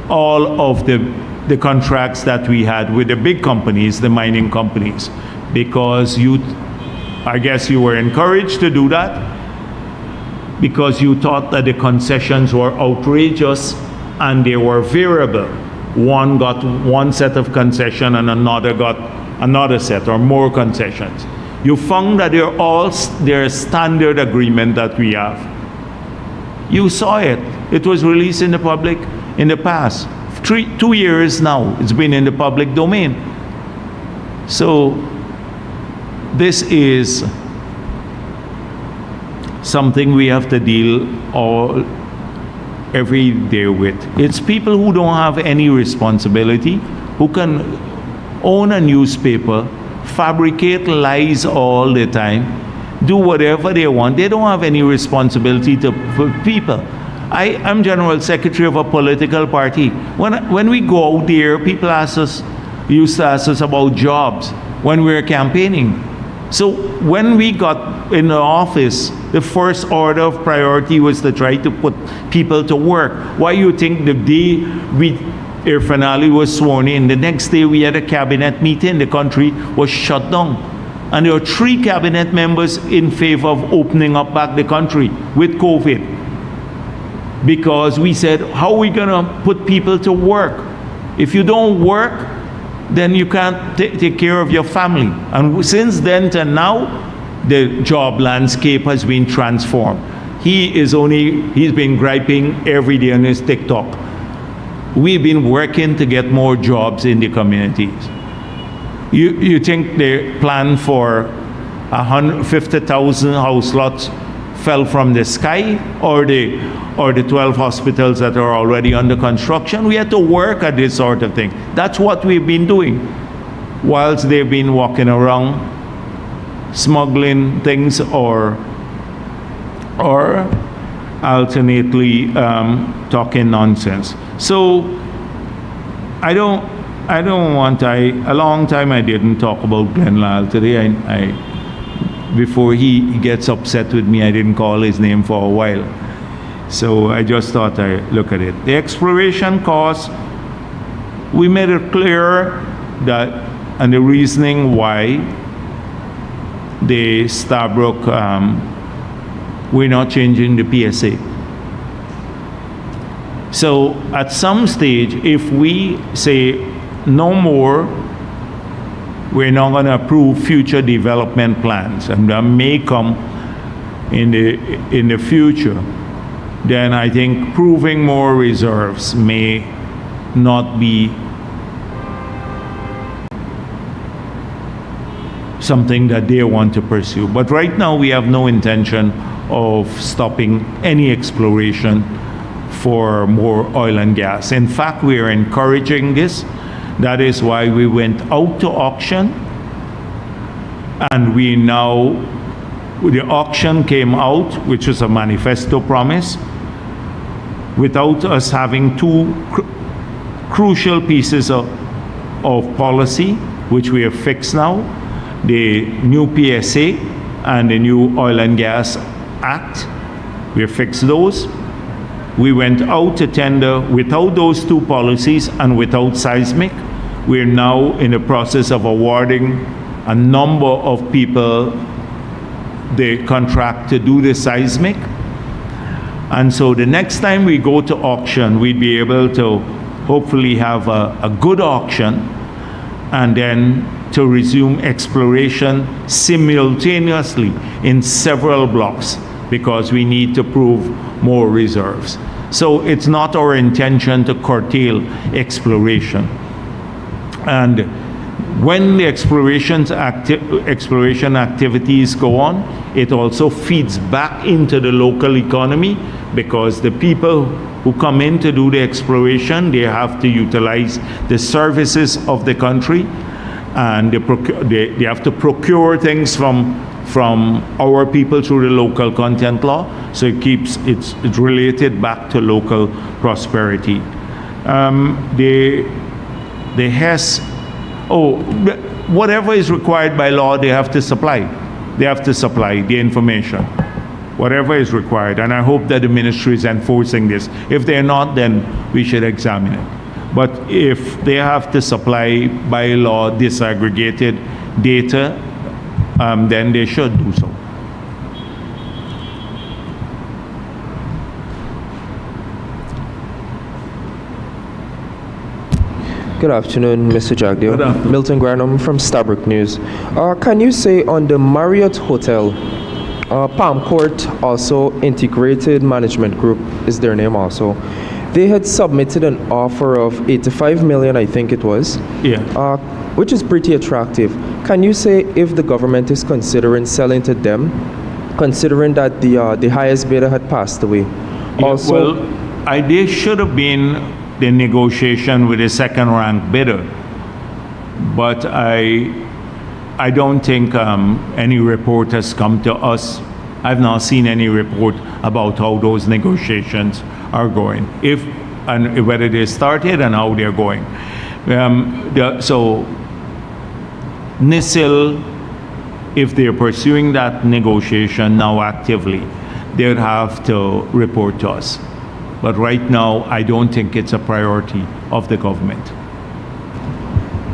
all of the contracts that we had with the big companies, the mining companies, because I guess you were encouraged to do that because you thought that the concessions were outrageous and they were variable. One got one set of concession and another got another set or more concessions. You found that they're standard agreement that we have. You saw it. It was released in the public in the past. 2 years now, it's been in the public domain. So this is something we have to deal every day with. It's people who don't have any responsibility, who can own a newspaper, fabricate lies all the time, do whatever they want. They don't have any responsibility for people. I'm General Secretary of a political party. When we go out there, people used to ask us about jobs when we were campaigning. So when we got in the office, the first order of priority was to try to put people to work. Why you think the day Irfan Ali was sworn in, the next day we had a cabinet meeting, the country was shut down. And there were 3 cabinet members in favor of opening up back the country with COVID. Because we said, how are we gonna put people to work? If you don't work, then you can't take care of your family. And since then to now, the job landscape has been transformed. He's been griping every day on his TikTok. We've been working to get more jobs in the communities. You think the plan for 150,000 house lots fell from the sky, or the 12 hospitals that are already under construction? We had to work at this sort of thing. That's what we've been doing, whilst they've been walking around smuggling things or alternately talking nonsense. So a long time I didn't talk about Glenn Lal. Today before he gets upset with me, I didn't call his name for a while. So I just thought I'd look at it. The exploration costs, we made it clear that, and the reasoning why the Starbrook, we're not changing the PSA. So at some stage, if we say no more, we're not going to approve future development plans, and that may come in the future, then I think proving more reserves may not be something that they want to pursue. But right now we have no intention of stopping any exploration for more oil and gas. In fact, we are encouraging this. That is why we went out to auction, and the auction came out, which was a manifesto promise, without us having 2 crucial pieces of policy. which we have fixed now, the new PSA and the new Oil and Gas Act. We have fixed those. We went out to tender without those two policies and without seismic. We're now in the process of awarding a number of people the contract to do the seismic. And so the next time we go to auction, we'd be able to hopefully have a good auction and then to resume exploration simultaneously in several blocks because we need to prove more reserves. So it's not our intention to curtail exploration. And when the exploration activities go on, it also feeds back into the local economy because the people who come in to do the exploration, they have to utilize the services of the country, and they have to procure things from our people through the local content law. So it's related back to local prosperity. Whatever is required by law, they have to supply. They have to supply the information, whatever is required. And I hope that the ministry is enforcing this. If they're not, then we should examine it. But if they have to supply by law disaggregated data, then they should do so. Good afternoon, Mr. Jagdeo. Good afternoon. Milton Granum from Stabrook News. Can you say on the Marriott Hotel, Palm Court, also Integrated Management Group is their name also, they had submitted an offer of 85 million, I think it was, which is pretty attractive. Can you say if the government is considering selling to them, considering that the highest bidder had passed away? Also, they should have been the negotiation with the second rank bidder, but I don't think any report has come to us. I've not seen any report about how those negotiations are going, if and whether they started and how they're going. So NISIL, if they're pursuing that negotiation now actively, they'd have to report to us. But right now, I don't think it's a priority of the government.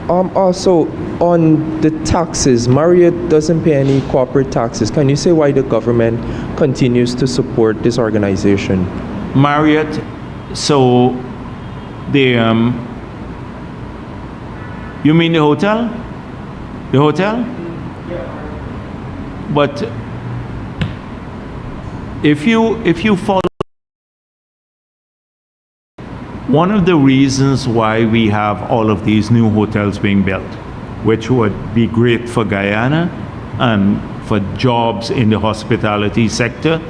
Also, on the taxes, Marriott doesn't pay any corporate taxes. Can you say why the government continues to support this organization? Marriott, so the, you mean the hotel? The hotel? But if you follow, one of the reasons why we have all of these new hotels being built, which would be great for Guyana and for jobs in the hospitality sector,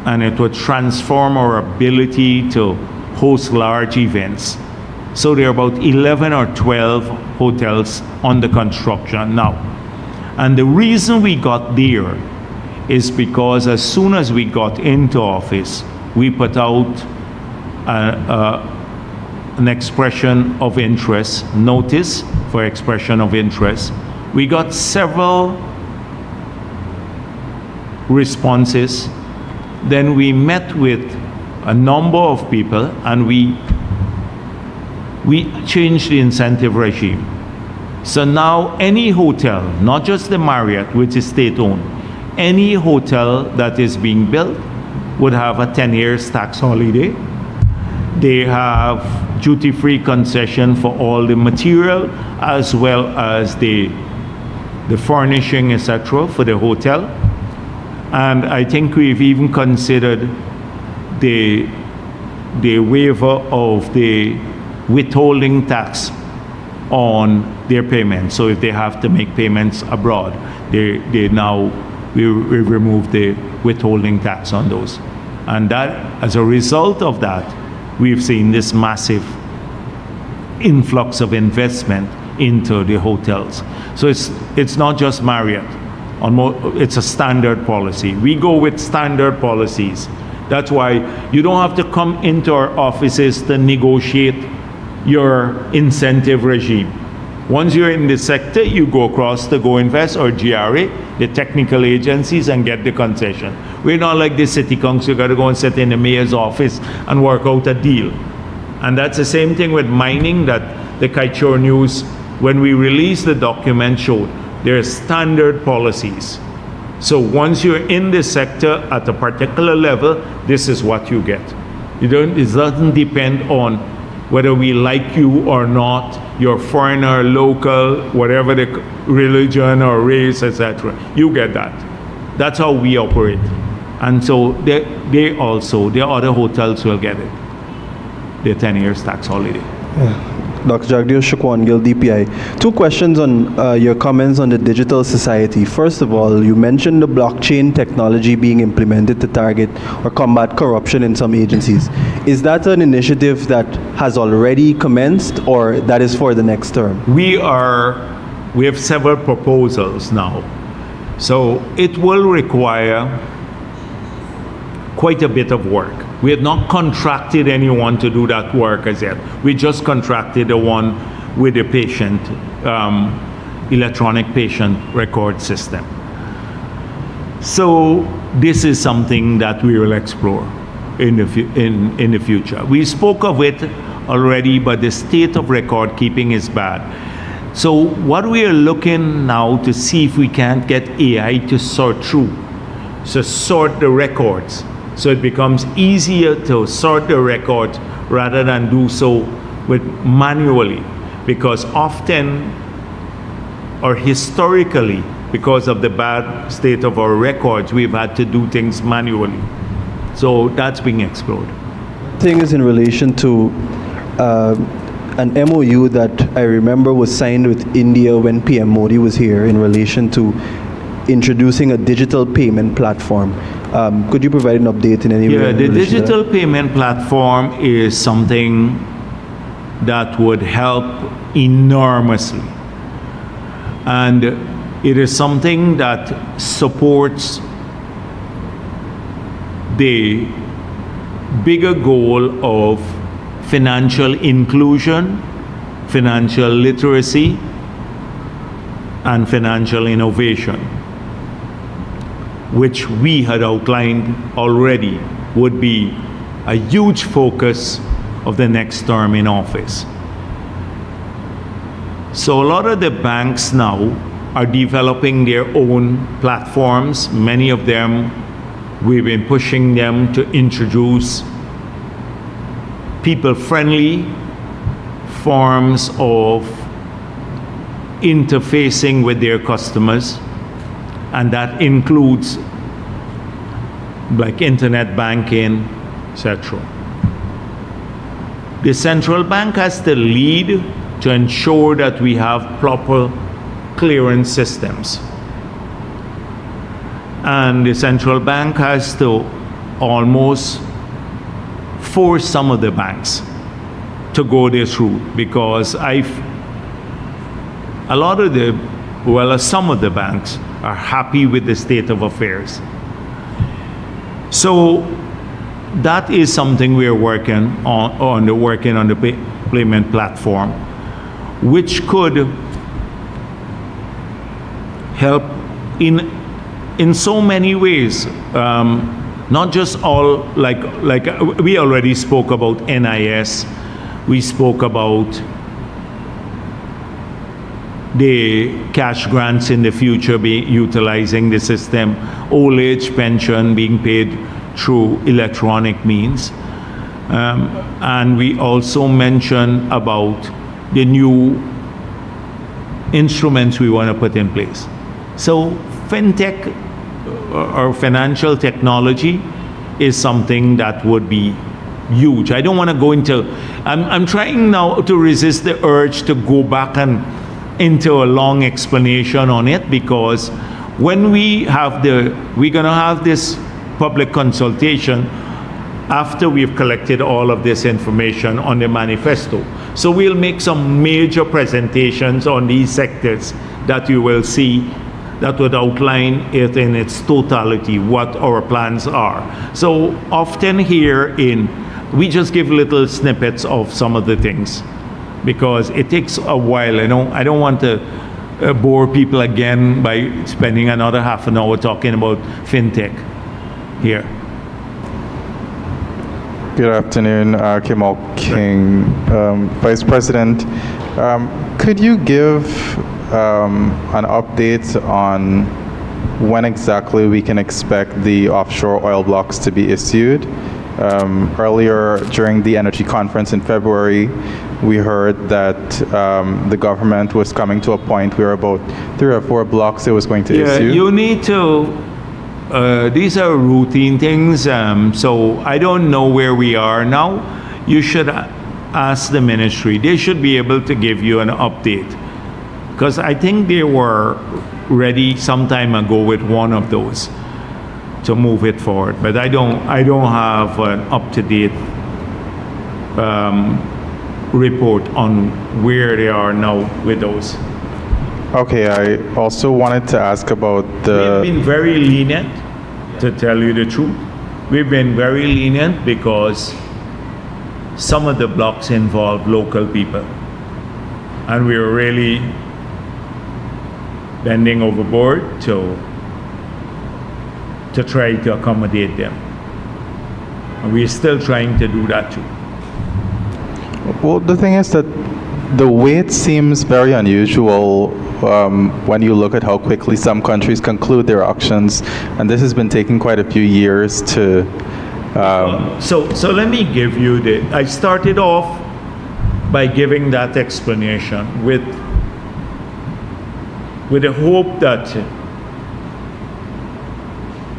and it would transform our ability to host large events. So there are about 11 or 12 hotels under construction now. And the reason we got there is because as soon as we got into office, we put out an expression of interest, notice for expression of interest. We got several responses. Then we met with a number of people and we changed the incentive regime. So now any hotel, not just the Marriott, which is state-owned, any hotel that is being built would have a 10 years tax holiday. They have duty-free concession for all the material as well as the furnishing, etc., for the hotel. And I think we've even considered the waiver of the withholding tax on their payments. So if they have to make payments abroad, we remove the withholding tax on those. And that, as a result of that, we've seen this massive influx of investment into the hotels. So it's not just Marriott. It's a standard policy. We go with standard policies. That's why you don't have to come into our offices to negotiate your incentive regime. Once you're in the sector, you go across to Go Invest or GRA, the technical agencies, and get the concession. We're not like the city council, you got to go and sit in the mayor's office and work out a deal. And that's the same thing with mining that the Kaichor News, when we released the document, showed there are standard policies. So once you're in the sector at a particular level, this is what you get. It doesn't depend on whether we like you or not, you're foreigner, local, whatever the religion or race, etc. You get that. That's how we operate. And so they also, the other hotels will get it. Their 10 years tax holiday. Dr. Jagdish Shukwan Gill, DPI. Two questions on your comments on the digital society. First of all, you mentioned the blockchain technology being implemented to target or combat corruption in some agencies. Is that an initiative that has already commenced, or that is for the next term? We have several proposals now. So it will require quite a bit of work. We have not contracted anyone to do that work as yet. We just contracted the one with the patient, electronic patient record system. So this is something that we will explore in the future. We spoke of it already, but the state of record keeping is bad. So what we are looking now to see if we can't get AI to sort through, so sort the records. So it becomes easier to sort the records rather than do so with manually, because often or historically, because of the bad state of our records, we've had to do things manually. So that's being explored. Thing is in relation to an MOU that I remember was signed with India when PM Modi was here in relation to introducing a digital payment platform. Could you provide an update in any way? Yeah, the digital payment platform is something that would help enormously. And it is something that supports the bigger goal of financial inclusion, financial literacy, and financial innovation, which we had outlined already would be a huge focus of the next term in office. So a lot of the banks now are developing their own platforms. Many of them, we've been pushing them to introduce people-friendly forms of interfacing with their customers, and that includes like internet banking, etc. The central bank has to lead to ensure that we have proper clearance systems. And the central bank has to almost force some of the banks to go this route, because some of the banks are happy with the state of affairs. So that is something we are working on the payment platform, which could help in so many ways. Not just all, like we already spoke about NIS, we spoke about the cash grants in the future utilizing the system, old age pension being paid through electronic means. And we also mentioned about the new instruments we want to put in place. So fintech or financial technology is something that would be huge. I don't want to go into, I'm trying now to resist the urge to go back and into a long explanation on it, because when we're gonna have this public consultation after we've collected all of this information on the manifesto. So we'll make some major presentations on these sectors that you will see that would outline it in its totality, what our plans are. So often here we just give little snippets of some of the things because it takes a while. I don't want to bore people again by spending another half an hour talking about fintech here. Good afternoon, Kemal King, Vice President. Could you give an update on when exactly we can expect the offshore oil blocks to be issued? Earlier during the energy conference in February, we heard that the government was coming to a point where about 3 or 4 blocks it was going to issue. You need to, these are routine things, so I don't know where we are now. You should ask the ministry. They should be able to give you an update, because I think they were ready some time ago with one of those to move it forward, but I don't have an up-to-date report on where they are now with those. Okay, I also wanted to ask about the... We've been very lenient, to tell you the truth. We've been very lenient because some of the blocks involve local people, and we were really bending overboard to try to accommodate them. And we're still trying to do that too. Well, the thing is that the wait seems very unusual when you look at how quickly some countries conclude their auctions, and this has been taking quite a few years to... So let me give you I started off by giving that explanation with the hope that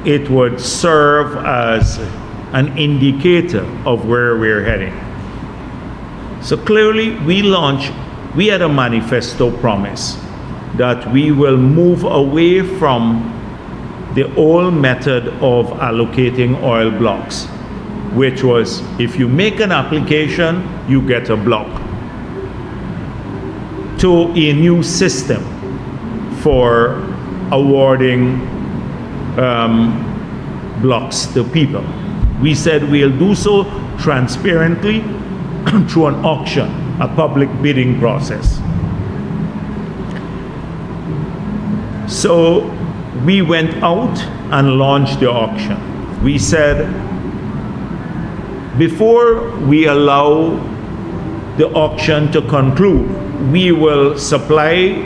it would serve as an indicator of where we're heading. So clearly we had a manifesto promise that we will move away from the old method of allocating oil blocks, which was if you make an application, you get a block, to a new system for awarding blocks to people. We said we'll do so transparently through an auction, a public bidding process. So we went out and launched the auction. We said, before we allow the auction to conclude, we will supply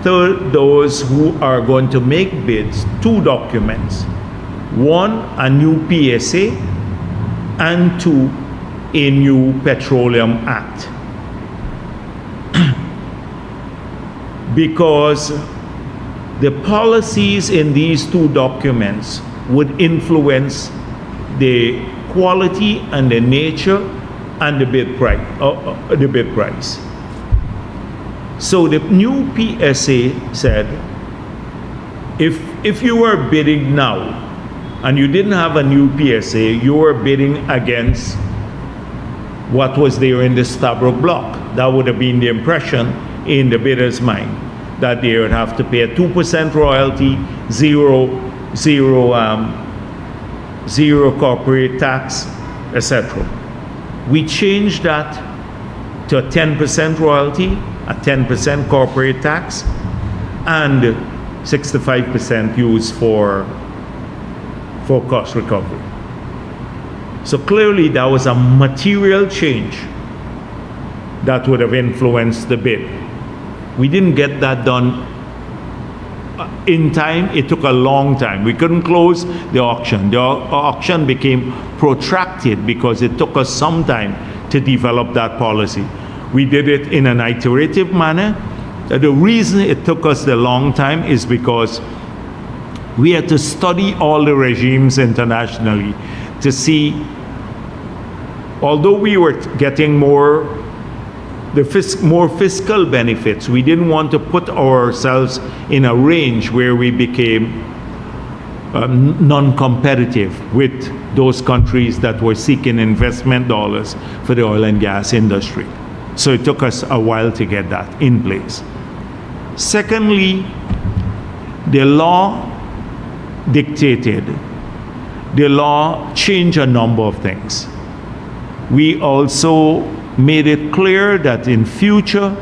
to those who are going to make bids 2 documents. 1, a new PSA, and 2, a new Petroleum Act. Because the policies in these 2 documents would influence the quality and the nature and the bid price. So the new PSA said, if you were bidding now and you didn't have a new PSA, you were bidding against what was there in the Stabroek block. That would have been the impression in the bidder's mind, that they would have to pay a 2% royalty, zero corporate tax, etc. We changed that to a 10% royalty, a 10% corporate tax, and 65% used for cost recovery. So clearly that was a material change that would have influenced the bid. We didn't get that done in time. It took a long time. We couldn't close the auction. The auction became protracted because it took us some time to develop that policy. We did it in an iterative manner. The reason it took us the long time is because we had to study all the regimes internationally to see, although we were getting more fiscal benefits, we didn't want to put ourselves in a range where we became non-competitive with those countries that were seeking investment dollars for the oil and gas industry. So it took us a while to get that in place. Secondly, the law dictated, the law changed a number of things. We also made it clear that in future,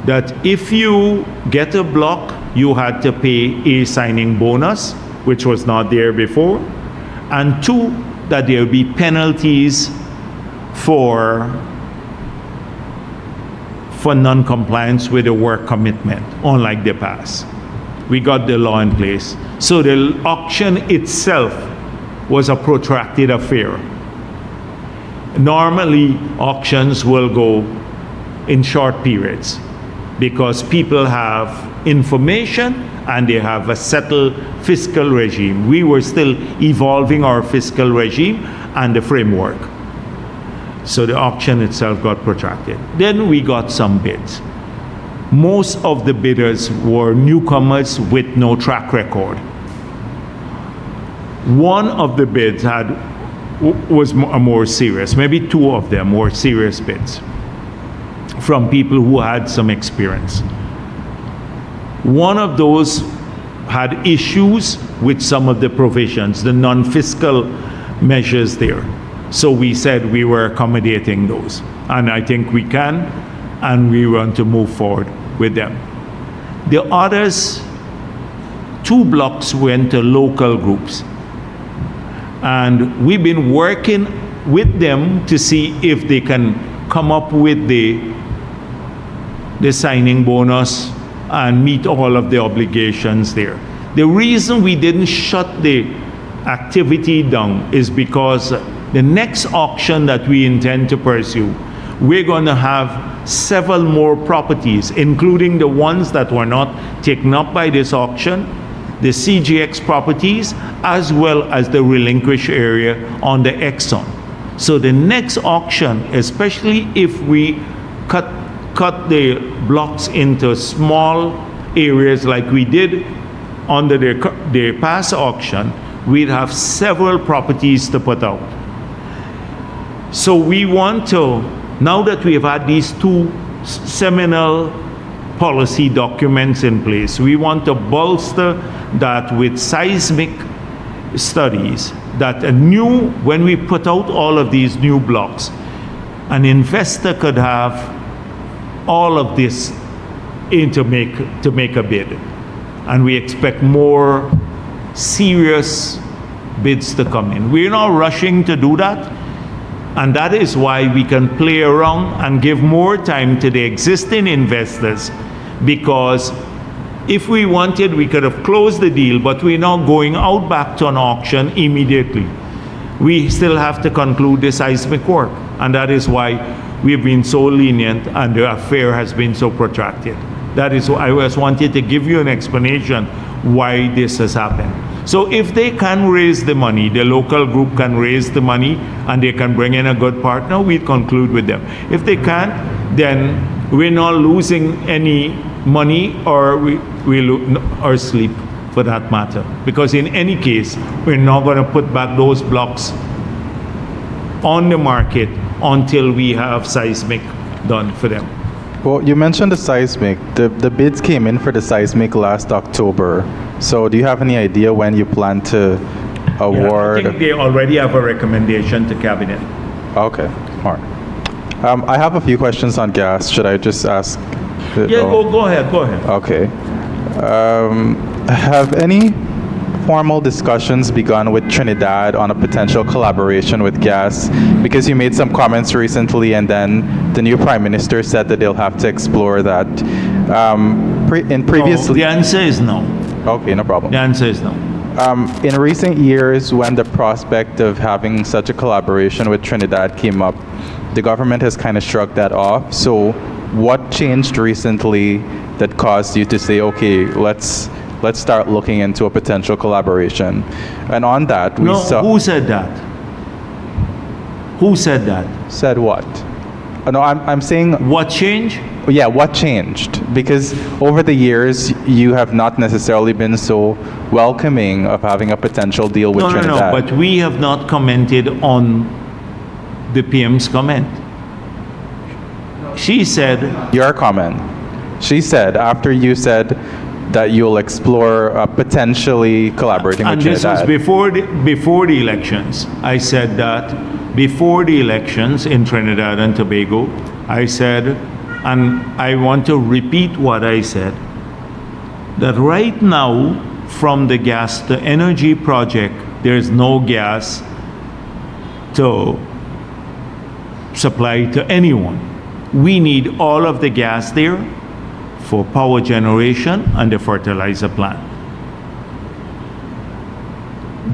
that if you get a block, you had to pay a signing bonus, which was not there before, and two, that there will be penalties for non-compliance with the work commitment, unlike the past. We got the law in place. So the auction itself was a protracted affair. Normally, auctions will go in short periods because people have information and they have a settled fiscal regime. We were still evolving our fiscal regime and the framework. So the auction itself got protracted. Then we got some bids. Most of the bidders were newcomers with no track record. One of the bids was more serious. Maybe two of them were serious bids from people who had some experience. One of those had issues with some of the provisions, the non-fiscal measures there. So we said we were accommodating those. And I think we can, and we want to move forward with them. The others, 2 blocks went to local groups. And we've been working with them to see if they can come up with the signing bonus and meet all of the obligations there. The reason we didn't shut the activity down is because the next auction that we intend to pursue, we're going to have several more properties, including the ones that were not taken up by this auction, the CGX properties, as well as the relinquished area on the Exxon. So the next auction, especially if we cut the blocks into small areas like we did under the past auction, we'd have several properties to put out. So we want to, now that we have had these 2 seminal policy documents in place, we want to bolster that with seismic studies, that when we put out all of these new blocks, an investor could have all of this to make a bid. And we expect more serious bids to come in. We're not rushing to do that. And that is why we can play around and give more time to the existing investors, because if we wanted, we could have closed the deal, but we're not going out back to an auction immediately. We still have to conclude the seismic work, and that is why we've been so lenient and the affair has been so protracted. That is why I just wanted to give you an explanation why this has happened. So if they can raise the money, the local group can raise the money and they can bring in a good partner, we conclude with them. If they can't, then we're not losing any money or or sleep for that matter. Because in any case, we're not going to put back those blocks on the market until we have seismic done for them. Well, you mentioned the seismic. The bids came in for the seismic last October. So do you have any idea when you plan to award? I think they already have a recommendation to cabinet. Okay, all right. I have a few questions on gas. Should I just ask? Go ahead. Okay. Have any formal discussions begun with Trinidad on a potential collaboration with gas? Because you made some comments recently, and then the new Prime Minister said that they'll have to explore that. The answer is no. Okay, no problem. The answer is no. In recent years, when the prospect of having such a collaboration with Trinidad came up, the government has kind of shrugged that off. So what changed recently that caused you to say, okay, let's start looking into a potential collaboration? And on that, we saw... Who said that? Who said that? Said what? No, I'm saying... What changed? Yeah, what changed? Because over the years, you have not necessarily been so welcoming of having a potential deal with Trinidad. No, but we have not commented on the PM's comment. She said... Your comment. She said, after you said that you'll explore potentially collaborating with Trinidad. And this was before the elections. I said that before the elections in Trinidad and Tobago, I said, and I want to repeat what I said, that right now, from the gas to energy project, there's no gas to supply to anyone. We need all of the gas there for power generation and the fertilizer plant.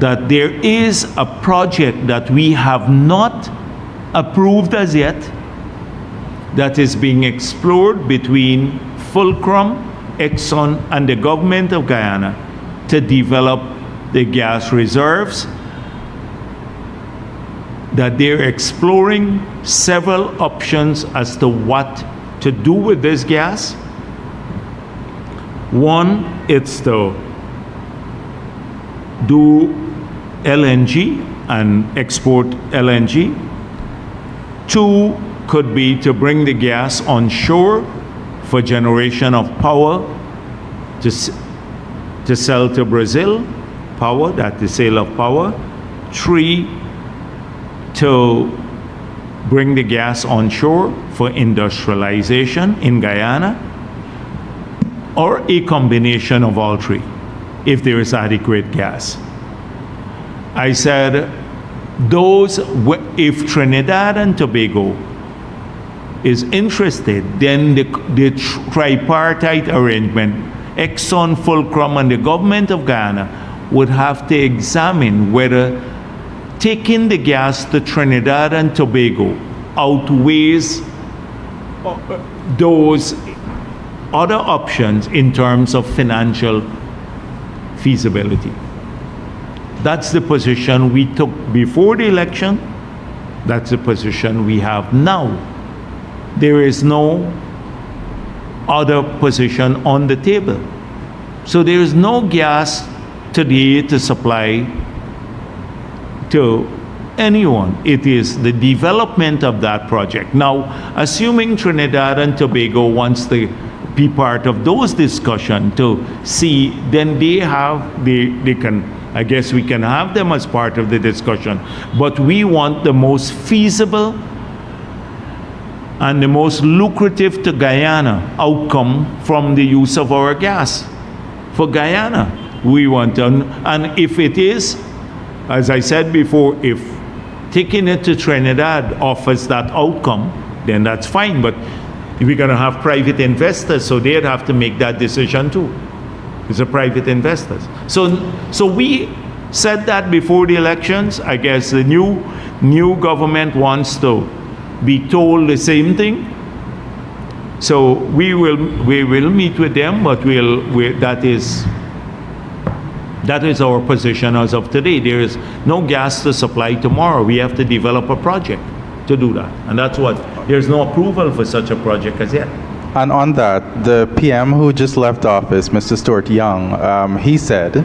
That there is a project that we have not approved as yet that is being explored between Fulcrum, Exxon, and the government of Guyana to develop the gas reserves, that they're exploring several options as to what to do with this gas. One, it's to do LNG and export LNG. Two could be to bring the gas on shore for generation of power to sell to Brazil, power, that the sale of power. Three, to bring the gas on shore for industrialization in Guyana, or a combination of all three, if there is adequate gas. I said, if Trinidad and Tobago is interested, then the tripartite arrangement, Exxon, Fulcrum, and the government of Guyana would have to examine whether taking the gas to Trinidad and Tobago outweighs those other options in terms of financial feasibility. That's the position we took before the election. That's the position we have now. There is no other position on the table. So there is no gas today to supply to anyone. It is the development of that project. Now, assuming Trinidad and Tobago wants to be part of those discussions to see, then they can, I guess we can have them as part of the discussion. But we want the most feasible and the most lucrative to Guyana outcome from the use of our gas. For Guyana, we want to, and if it is, as I said before, if taking it to Trinidad offers that outcome, then that's fine. But we're going to have private investors, so they'd have to make that decision too. It's a private investors. So we said that before the elections. I guess the new government wants to be told the same thing. So we will meet with them, but that is our position as of today. There is no gas to supply tomorrow. We have to develop a project to do that. And that's what, there's no approval for such a project as yet. And on that, the PM who just left office, Mr. Stuart Young, he said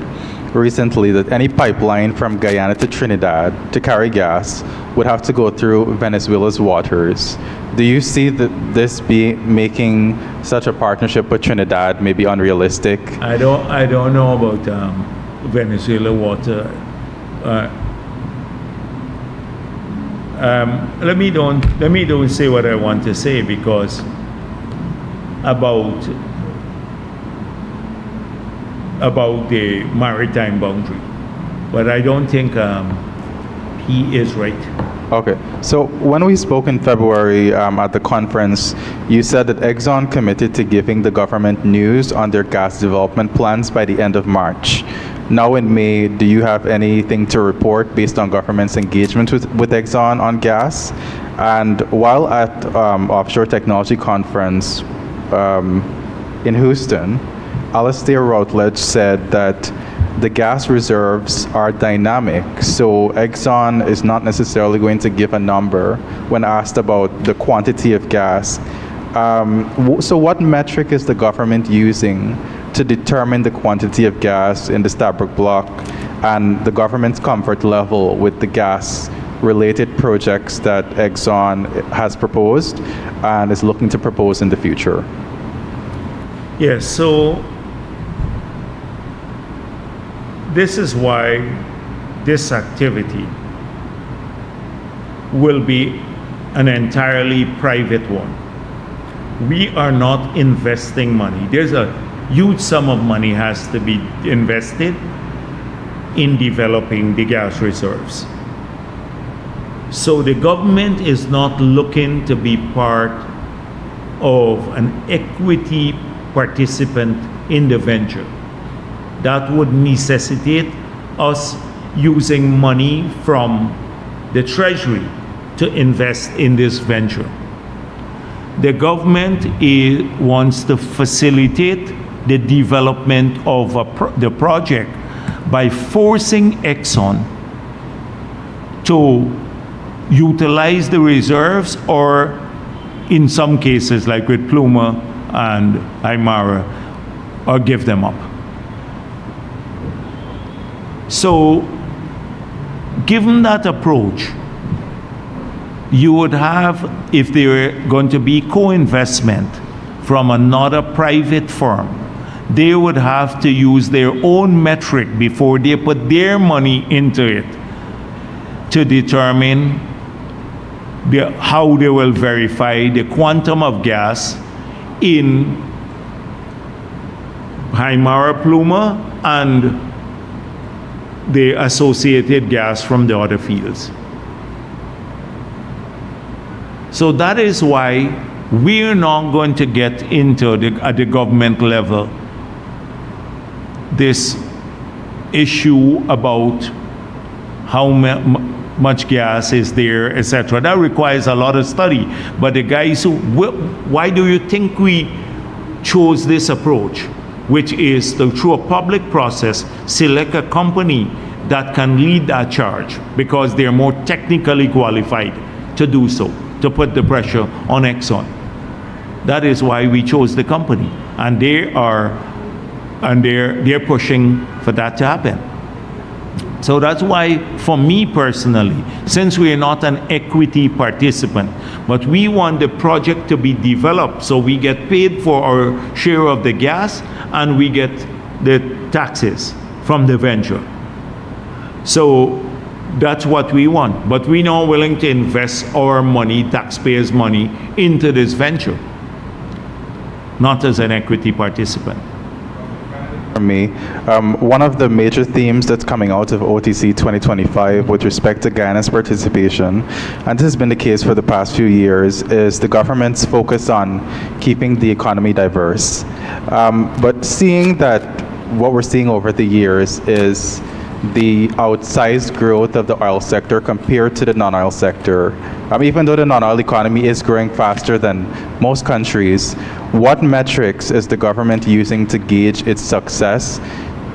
recently that any pipeline from Guyana to Trinidad to carry gas would have to go through Venezuela's waters. Do you see that this be making such a partnership with Trinidad maybe unrealistic? I don't know about Venezuela water. Let me don't say what I want to say, because about the maritime boundary, but I don't think he is right. Okay, so when we spoke in February at the conference, you said that Exxon committed to giving the government news on their gas development plans by the end of March. Now in May, do you have anything to report based on government's engagement with Exxon on gas? And while at Offshore Technology Conference in Houston, Alastair Routledge said that the gas reserves are dynamic, so Exxon is not necessarily going to give a number when asked about the quantity of gas. So what metric is the government using to determine the quantity of gas in the Stabroek Block and the government's comfort level with the gas-related projects that Exxon has proposed and is looking to propose in the future? Yes, so this is why this activity will be an entirely private one. We are not investing money. There's a huge sum of money has to be invested in developing the gas reserves. So the government is not looking to be part of an equity participant in the venture. That would necessitate us using money from the Treasury to invest in this venture. The government wants to facilitate the development of the project by forcing Exxon to utilize the reserves, or in some cases, like with Pluma and Hetmyer, or give them up. So, given that approach, you would have, if there were going to be co-investment from another private firm, they would have to use their own metric before they put their money into it to determine how they will verify the quantum of gas in Hetmyer, Pluma, and the associated gas from the other fields. So that is why we're not going to get into at the government level this issue about how much gas is there, etc. That requires a lot of study. But the guys why do you think we chose this approach, which is to, through a public process, select a company that can lead that charge because they're more technically qualified to do so, to put the pressure on Exxon. That is why we chose the company, and they're pushing for that to happen. So that's why, for me personally, since we are not an equity participant, but we want the project to be developed so we get paid for our share of the gas and we get the taxes from the venture. So that's what we want. But we're not willing to invest our money, taxpayers' money, into this venture, not as an equity participant. For me, one of the major themes that's coming out of OTC 2025 with respect to Guyana's participation, and this has been the case for the past few years, is the government's focus on keeping the economy diverse. But seeing that what we're seeing over the years is the outsized growth of the oil sector compared to the non-oil sector. Even though the non-oil economy is growing faster than most countries, what metrics is the government using to gauge its success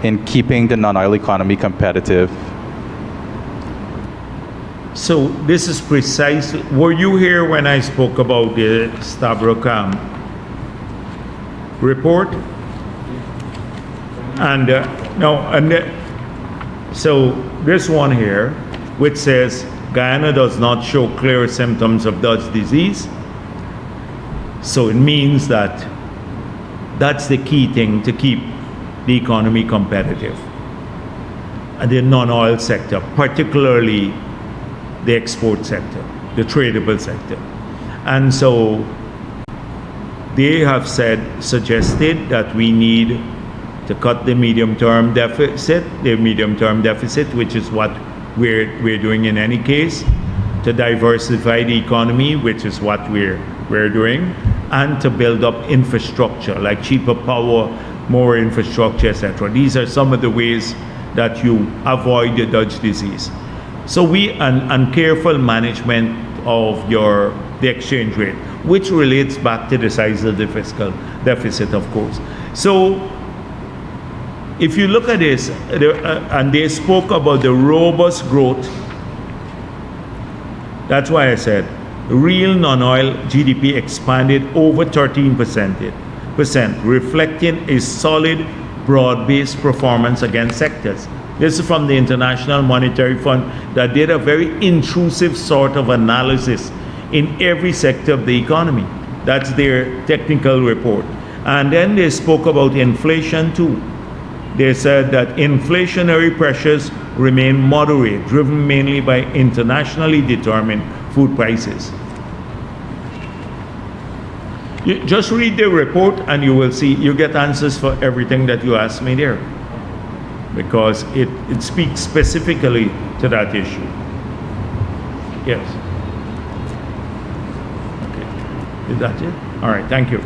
in keeping the non-oil economy competitive? So this is precise. Were you here when I spoke about the Stavrokam report? And so this one here, which says Guyana does not show clear symptoms of Dutch disease. So it means that that's the key thing to keep the economy competitive. And the non-oil sector, particularly the export sector, the tradable sector. And so they have suggested that we need to cut the medium-term deficit, which is what we're doing in any case, to diversify the economy, which is what we're doing, and to build up infrastructure like cheaper power, more infrastructure, etc. These are some of the ways that you avoid the Dutch disease. So and careful management of the exchange rate, which relates back to the size of the fiscal deficit, of course. So if you look at this, and they spoke about the robust growth, that's why I said real non-oil GDP expanded over 13%, reflecting a solid, broad-based performance against sectors. This is from the International Monetary Fund that did a very intrusive sort of analysis in every sector of the economy. That's their technical report. And then they spoke about inflation too. They said that inflationary pressures remain moderate, driven mainly by internationally determined food prices. You just read the report and you will see, you get answers for everything that you asked me there. Because it speaks specifically to that issue. Yes. Okay. Is that it? All right, thank you.